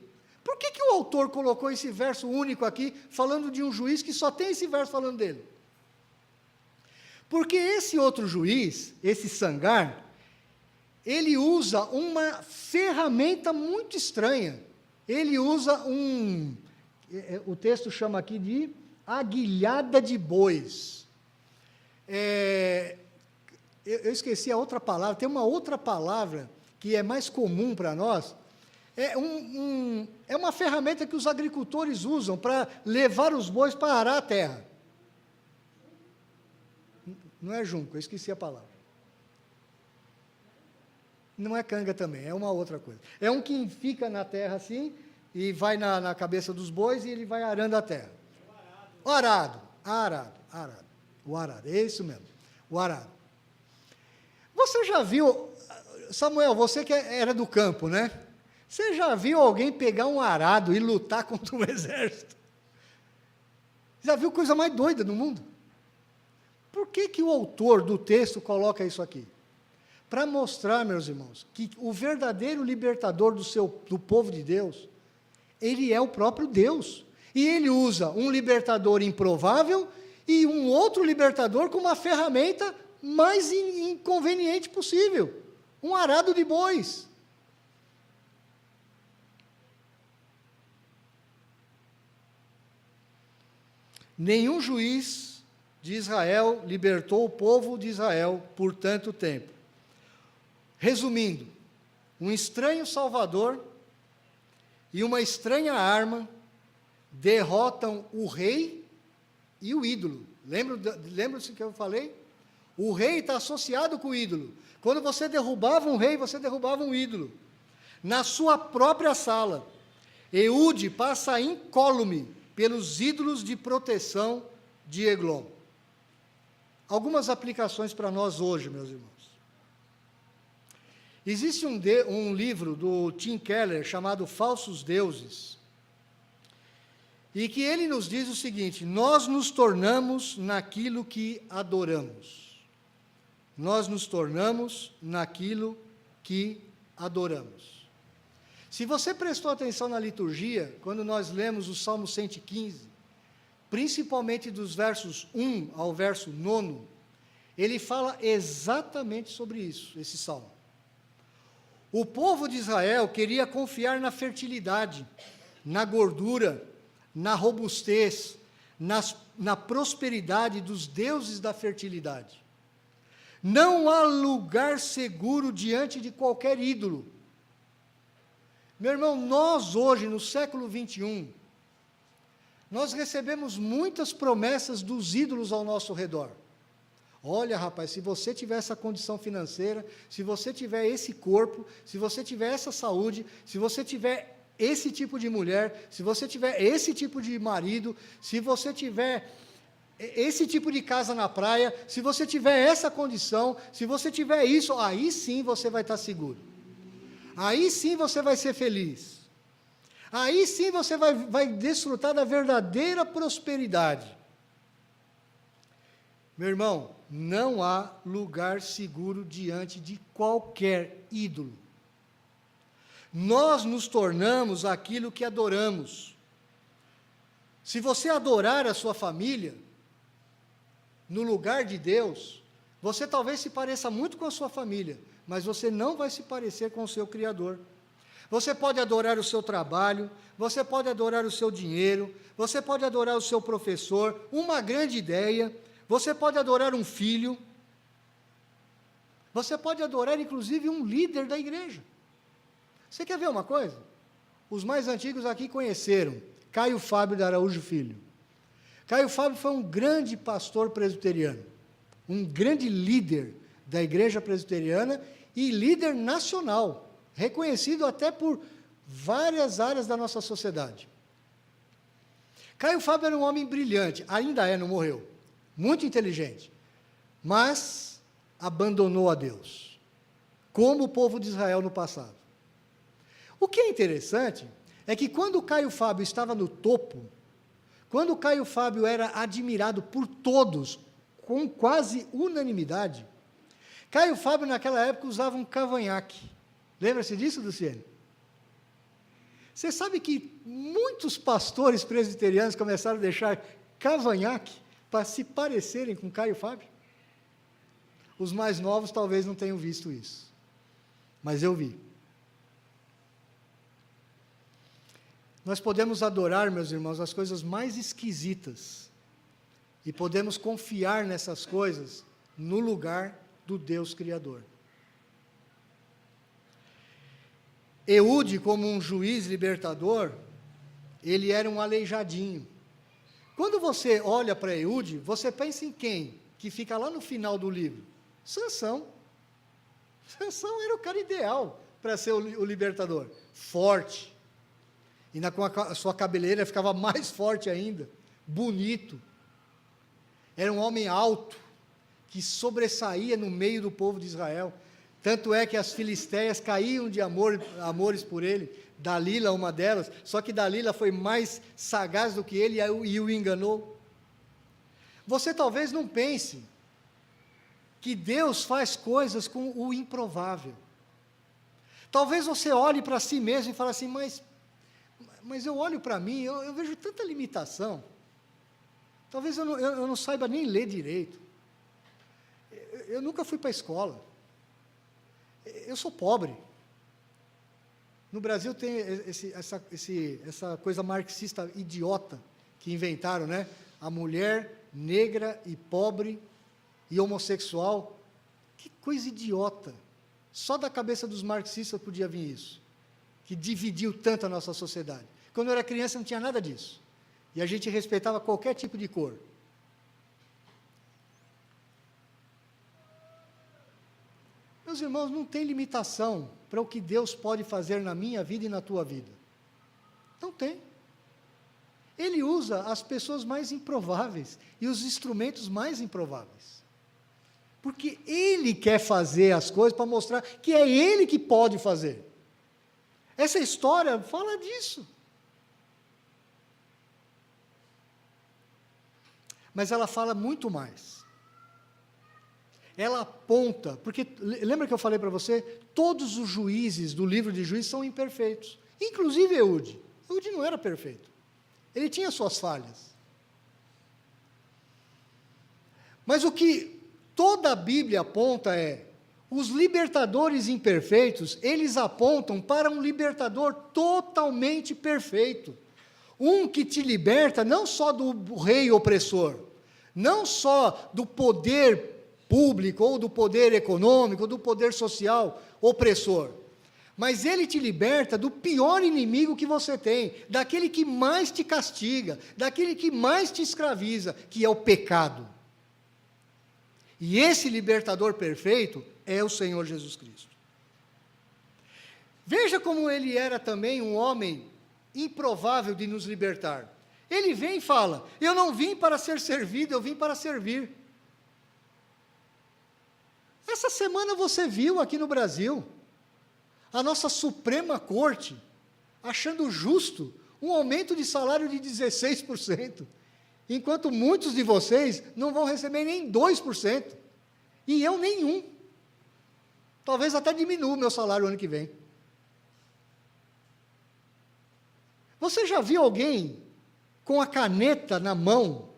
Por que o autor colocou esse verso único aqui, falando de um juiz que só tem esse verso falando dele? Porque esse outro juiz, esse Sangar, ele usa uma ferramenta muito estranha. Ele usa o texto chama aqui de aguilhada de bois. Eu esqueci a outra palavra, tem uma outra palavra que é mais comum para nós. É uma ferramenta que os agricultores usam para levar os bois para arar a terra. Não é junco, eu esqueci a palavra. Não é canga também, é uma outra coisa. É um que fica na terra assim, e vai na cabeça dos bois, e ele vai arando a terra. O arado. O arado, é isso mesmo, o arado. Você já viu, Samuel, você que era do campo, né? Você já viu alguém pegar um arado e lutar contra um exército? Já viu coisa mais doida no mundo? Por que o autor do texto coloca isso aqui? Para mostrar, meus irmãos, que o verdadeiro libertador do povo de Deus, ele é o próprio Deus. E ele usa um libertador improvável e um outro libertador com uma ferramenta mais inconveniente possível, um arado de bois. Nenhum juiz de Israel libertou o povo de Israel por tanto tempo. Resumindo, um estranho salvador e uma estranha arma derrotam o rei e o ídolo. Lembra-se que eu falei? O rei está associado com o ídolo. Quando você derrubava um rei, você derrubava um ídolo. Na sua própria sala, Eude passa incólume pelos ídolos de proteção de Eglon. Algumas aplicações para nós hoje, meus irmãos. Existe um livro do Tim Keller chamado Falsos Deuses, e que ele nos diz o seguinte: nós nos tornamos naquilo que adoramos. Nós nos tornamos naquilo que adoramos. Se você prestou atenção na liturgia, quando nós lemos o Salmo 115, principalmente dos versos 1 ao verso 9, ele fala exatamente sobre isso, esse salmo. O povo de Israel queria confiar na fertilidade, na gordura, na robustez, na prosperidade dos deuses da fertilidade. Não há lugar seguro diante de qualquer ídolo. Meu irmão, nós hoje, no século 21, nós recebemos muitas promessas dos ídolos ao nosso redor. Olha, rapaz, se você tiver essa condição financeira, se você tiver esse corpo, se você tiver essa saúde, se você tiver esse tipo de mulher, se você tiver esse tipo de marido, se você tiver esse tipo de casa na praia, se você tiver essa condição, se você tiver isso, aí sim você vai estar seguro. Aí sim você vai ser feliz. Aí sim você vai desfrutar da verdadeira prosperidade. Meu irmão, não há lugar seguro diante de qualquer ídolo. Nós nos tornamos aquilo que adoramos. Se você adorar a sua família, no lugar de Deus, você talvez se pareça muito com a sua família, mas você não vai se parecer com o seu Criador. Você pode adorar o seu trabalho, você pode adorar o seu dinheiro, você pode adorar o seu professor, uma grande ideia, você pode adorar um filho, você pode adorar inclusive um líder da igreja. Você quer ver uma coisa? Os mais antigos aqui conheceram Caio Fábio de Araújo Filho. Caio Fábio foi um grande pastor presbiteriano, um grande líder da igreja presbiteriana e líder nacional, reconhecido até por várias áreas da nossa sociedade. Caio Fábio era um homem brilhante, ainda é, não morreu, muito inteligente, mas abandonou a Deus, como o povo de Israel no passado. O que é interessante é que quando Caio Fábio estava no topo, quando Caio Fábio era admirado por todos, com quase unanimidade, Caio Fábio naquela época usava um cavanhaque. Lembra-se disso, Luciene? Você sabe que muitos pastores presbiterianos começaram a deixar cavanhaque para se parecerem com Caio Fábio? Os mais novos talvez não tenham visto isso, mas eu vi. Nós podemos adorar, meus irmãos, as coisas mais esquisitas e podemos confiar nessas coisas no lugar do Deus Criador. Eude, como um juiz libertador, ele era um aleijadinho. Quando você olha para Eude, você pensa em quem? Que fica lá no final do livro? Sansão. Sansão era o cara ideal para ser o libertador. Forte. E com a sua cabeleira ficava mais forte ainda. Bonito. Era um homem alto, que sobressaía no meio do povo de Israel. Tanto é que as filisteias caíam de amores por ele, Dalila uma delas, só que Dalila foi mais sagaz do que ele e o enganou. Você talvez não pense que Deus faz coisas com o improvável. Talvez você olhe para si mesmo e fale assim, mas eu olho para mim, eu vejo tanta limitação, talvez eu não saiba nem ler direito, eu nunca fui para a escola, eu sou pobre. No Brasil tem essa coisa marxista idiota que inventaram, né? A mulher negra e pobre e homossexual. Que coisa idiota. Só da cabeça dos marxistas podia vir isso, que dividiu tanto a nossa sociedade. Quando eu era criança não tinha nada disso. E a gente respeitava qualquer tipo de cor. Meus irmãos, não tem limitação para o que Deus pode fazer na minha vida e na tua vida. Não tem. Ele usa as pessoas mais improváveis e os instrumentos mais improváveis. Porque Ele quer fazer as coisas para mostrar que é Ele que pode fazer. Essa história fala disso. Mas ela fala muito mais. Ela aponta, porque lembra que eu falei para você? Todos os juízes do livro de Juízes são imperfeitos. Inclusive Eude. Eude não era perfeito. Ele tinha suas falhas. Mas o que toda a Bíblia aponta é, os libertadores imperfeitos, eles apontam para um libertador totalmente perfeito. Um que te liberta não só do rei opressor, não só do poder público, ou do poder econômico, ou do poder social opressor, mas ele te liberta do pior inimigo que você tem, daquele que mais te castiga, daquele que mais te escraviza, que é o pecado. E esse libertador perfeito é o Senhor Jesus Cristo. Veja como ele era também um homem improvável de nos libertar. Ele vem e fala, eu não vim para ser servido, eu vim para servir. Essa semana você viu aqui no Brasil, a nossa Suprema Corte, achando justo um aumento de salário de 16%. enquanto muitos de vocês não vão receber nem 2%, e eu nenhum. Talvez até diminua o meu salário ano que vem. Você já viu alguém com a caneta na mão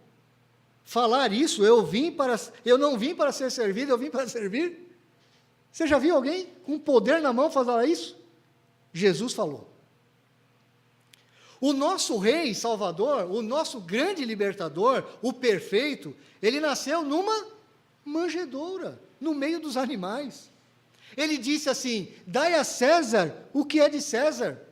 falar isso? Eu não vim para ser servido, eu vim para servir? Você já viu alguém com poder na mão falar isso? Jesus falou. O nosso Rei Salvador, o nosso grande libertador, o perfeito, ele nasceu numa manjedoura, no meio dos animais. Ele disse assim: dai a César o que é de César.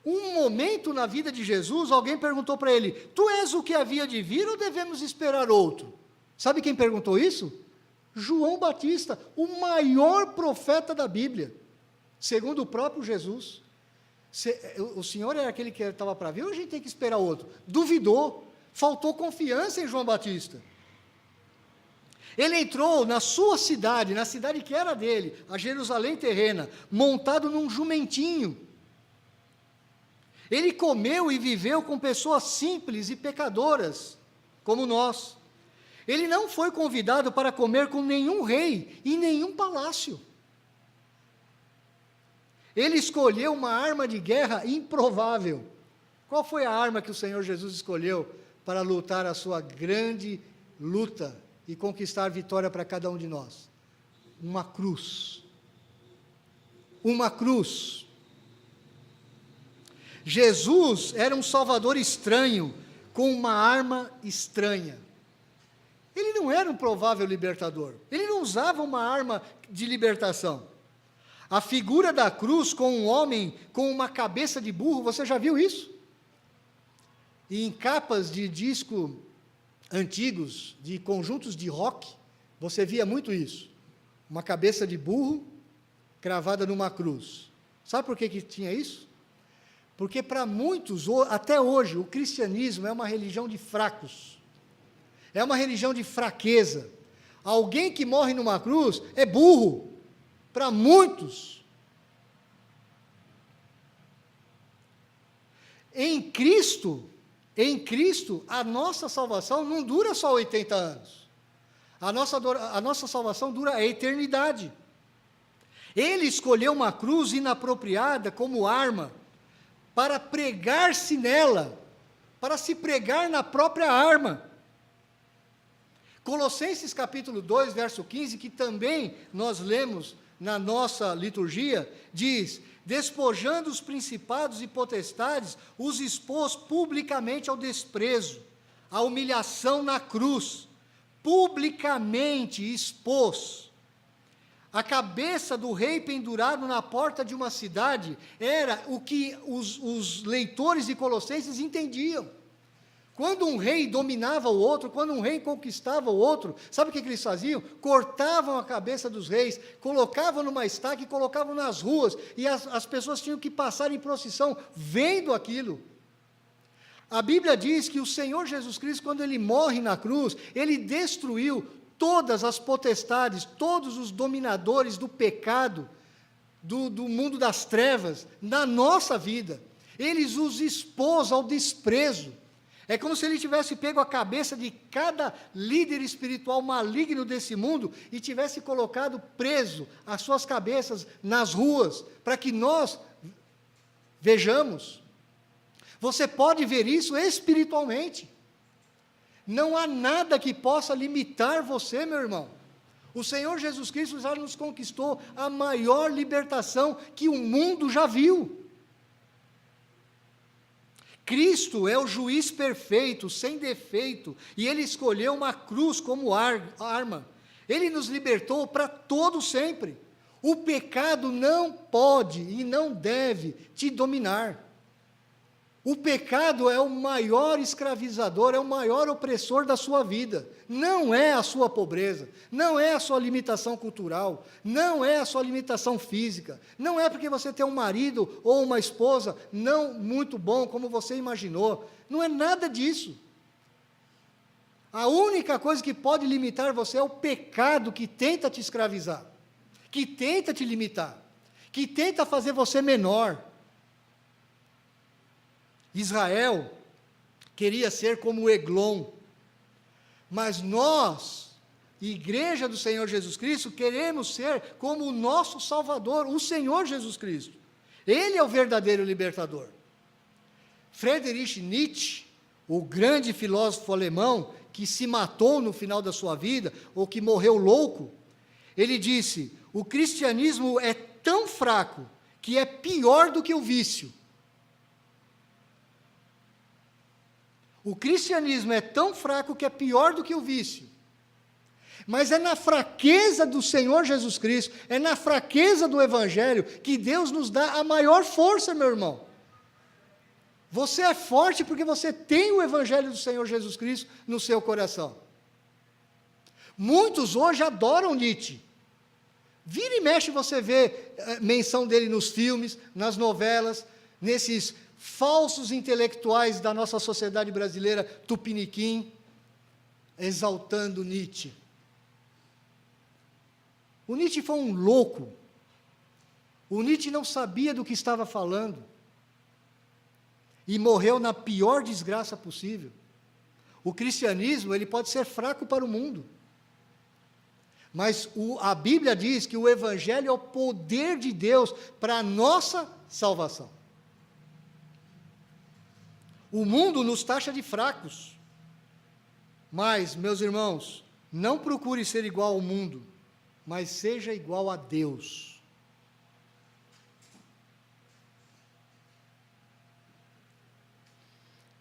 Um momento na vida de Jesus, alguém perguntou para ele: tu és o que havia de vir ou devemos esperar outro? Sabe quem perguntou isso? João Batista, o maior profeta da Bíblia, segundo o próprio Jesus. O Senhor é aquele que estava para vir ou a gente tem que esperar outro? Duvidou, faltou confiança em João Batista. Ele entrou na sua cidade, na cidade que era dele, a Jerusalém terrena, montado num jumentinho. Ele comeu e viveu com pessoas simples e pecadoras, como nós. Ele não foi convidado para comer com nenhum rei em nenhum palácio. Ele escolheu uma arma de guerra improvável. Qual foi a arma que o Senhor Jesus escolheu para lutar a sua grande luta e conquistar vitória para cada um de nós? Uma cruz. Uma cruz. Jesus era um salvador estranho, com uma arma estranha. Ele não era um provável libertador. Ele não usava uma arma de libertação. A figura da cruz com um homem com uma cabeça de burro, você já viu isso? E em capas de disco antigos, de conjuntos de rock, você via muito isso. Uma cabeça de burro cravada numa cruz. Sabe por que tinha isso? Porque para muitos, até hoje, o cristianismo é uma religião de fracos. É uma religião de fraqueza. Alguém que morre numa cruz é burro. Para muitos. Em Cristo, a nossa salvação não dura só 80 anos. A nossa salvação dura a eternidade. Ele escolheu uma cruz inapropriada como arma para pregar-se nela, para se pregar na própria arma. Colossenses capítulo 2, verso 15, que também nós lemos na nossa liturgia, diz: despojando os principados e potestades, os expôs publicamente ao desprezo, à humilhação na cruz, publicamente expôs. A cabeça do rei pendurado na porta de uma cidade era o que os leitores de Colossenses entendiam. Quando um rei dominava o outro, quando um rei conquistava o outro, sabe o que eles faziam? Cortavam a cabeça dos reis, colocavam numa estaca e colocavam nas ruas, e as pessoas tinham que passar em procissão, vendo aquilo. A Bíblia diz que o Senhor Jesus Cristo, quando Ele morre na cruz, Ele destruiu todas as potestades, todos os dominadores do pecado, do mundo das trevas, na nossa vida. Ele os expôs ao desprezo. É como se ele tivesse pego a cabeça de cada líder espiritual maligno desse mundo e tivesse colocado preso as suas cabeças nas ruas, para que nós vejamos. Você pode ver isso espiritualmente. Não há nada que possa limitar você, meu irmão. O Senhor Jesus Cristo já nos conquistou a maior libertação que o mundo já viu. Cristo é o juiz perfeito, sem defeito, e Ele escolheu uma cruz como arma. Ele nos libertou para todo sempre. O pecado não pode e não deve te dominar. O pecado é o maior escravizador, é o maior opressor da sua vida. Não é a sua pobreza, não é a sua limitação cultural, não é a sua limitação física, não é porque você tem um marido ou uma esposa não muito bom como você imaginou. Não é nada disso. A única coisa que pode limitar você é o pecado que tenta te escravizar, que tenta te limitar, que tenta fazer você menor. Israel queria ser como Eglon. Mas nós, Igreja do Senhor Jesus Cristo, queremos ser como o nosso Salvador, o Senhor Jesus Cristo. Ele é o verdadeiro libertador. Friedrich Nietzsche, o grande filósofo alemão, que se matou no final da sua vida, ou que morreu louco, ele disse: o cristianismo é tão fraco que é pior do que o vício. O cristianismo é tão fraco que é pior do que o vício. Mas é na fraqueza do Senhor Jesus Cristo, é na fraqueza do Evangelho, que Deus nos dá a maior força, meu irmão. Você é forte porque você tem o Evangelho do Senhor Jesus Cristo no seu coração. Muitos hoje adoram Nietzsche. Vira e mexe você vê menção dele nos filmes, nas novelas, nesses falsos intelectuais da nossa sociedade brasileira, tupiniquim, exaltando Nietzsche. O Nietzsche foi um louco. O Nietzsche não sabia do que estava falando. E morreu na pior desgraça possível. O cristianismo, ele pode ser fraco para o mundo. Mas a Bíblia diz que o Evangelho é o poder de Deus para a nossa salvação. O mundo nos taxa de fracos. Mas, meus irmãos, não procure ser igual ao mundo, mas seja igual a Deus.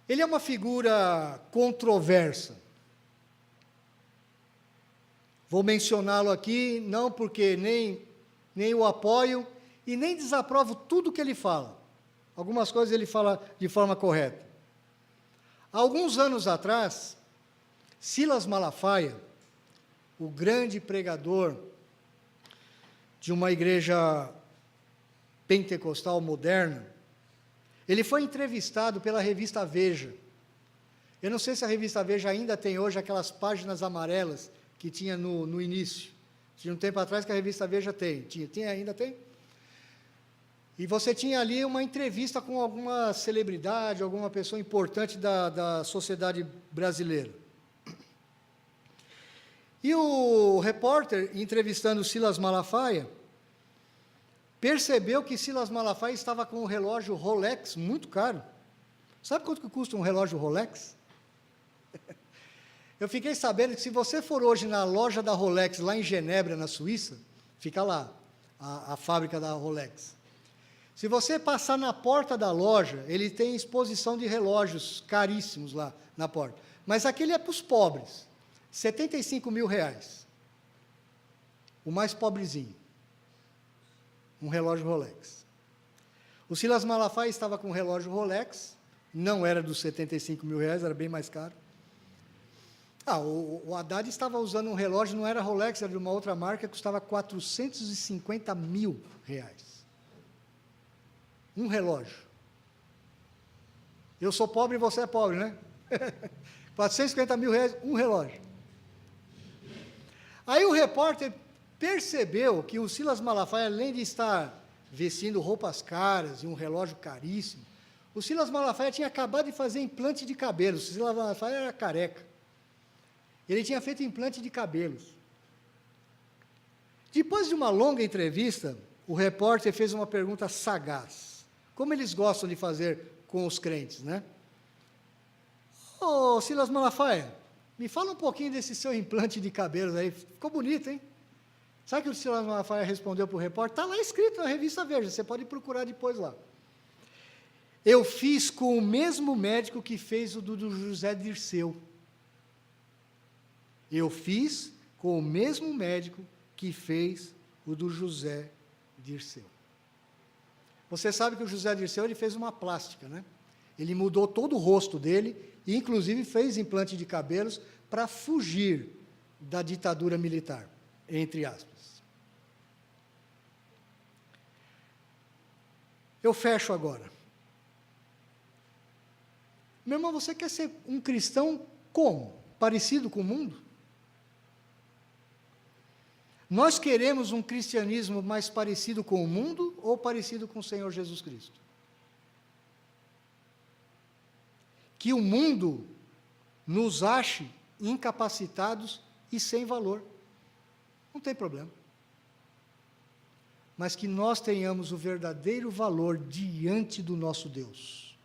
Ele é uma figura controversa. Vou mencioná-lo aqui, não porque nem o apoio e nem desaprovo tudo que ele fala. Algumas coisas ele fala de forma correta. Há alguns anos atrás, Silas Malafaia, o grande pregador de uma igreja pentecostal moderna, ele foi entrevistado pela revista Veja. Eu não sei se a revista Veja ainda tem hoje aquelas páginas amarelas que tinha no início. Tinha um tempo atrás que a revista Veja ainda tem? E você tinha ali uma entrevista com alguma celebridade, alguma pessoa importante da sociedade brasileira. E o repórter, entrevistando Silas Malafaia, percebeu que Silas Malafaia estava com um relógio Rolex muito caro. Sabe quanto que custa um relógio Rolex? Eu fiquei sabendo que se você for hoje na loja da Rolex, lá em Genebra, na Suíça, fica lá, a fábrica da Rolex. Se você passar na porta da loja, ele tem exposição de relógios caríssimos lá na porta. Mas aquele é para os pobres, R$75 mil. O mais pobrezinho. Um relógio Rolex. O Silas Malafaia estava com um relógio Rolex, não era dos R$75 mil, era bem mais caro. O Haddad estava usando um relógio, não era Rolex, era de uma outra marca, custava R$450 mil. Um relógio. Eu sou pobre e você é pobre, né? R$450 mil, um relógio. Aí o repórter percebeu que o Silas Malafaia, além de estar vestindo roupas caras e um relógio caríssimo, o Silas Malafaia tinha acabado de fazer implante de cabelos. O Silas Malafaia era careca. Ele tinha feito implante de cabelos. Depois de uma longa entrevista, o repórter fez uma pergunta sagaz, como eles gostam de fazer com os crentes, né? Ô, Silas Malafaia, me fala um pouquinho desse seu implante de cabelos aí, ficou bonito, hein? Sabe o que o Silas Malafaia respondeu para o repórter? Está lá escrito na revista Veja, você pode procurar depois lá. Eu fiz com o mesmo médico que fez o do José Dirceu. Eu fiz com o mesmo médico que fez o do José Dirceu. Você sabe que o José Dirceu ele fez uma plástica, né? Ele mudou todo o rosto dele e, inclusive, fez implante de cabelos para fugir da ditadura militar, entre aspas. Eu fecho agora. Meu irmão, você quer ser um cristão como? Parecido com o mundo? Nós queremos um cristianismo mais parecido com o mundo ou parecido com o Senhor Jesus Cristo? que o mundo nos ache incapacitados e sem valor. Não tem problema. Mas que nós tenhamos o verdadeiro valor diante do nosso Deus.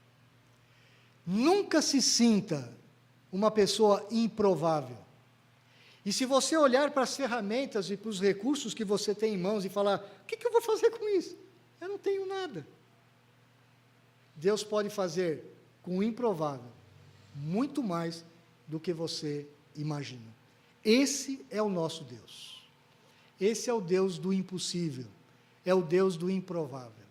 Nunca se sinta uma pessoa improvável. E se você olhar para as ferramentas e para os recursos que você tem em mãos e falar, o que eu vou fazer com isso? Eu não tenho nada. Deus pode fazer com o improvável muito mais do que você imagina. Esse é o nosso Deus. Esse é o Deus do impossível. É o Deus do improvável.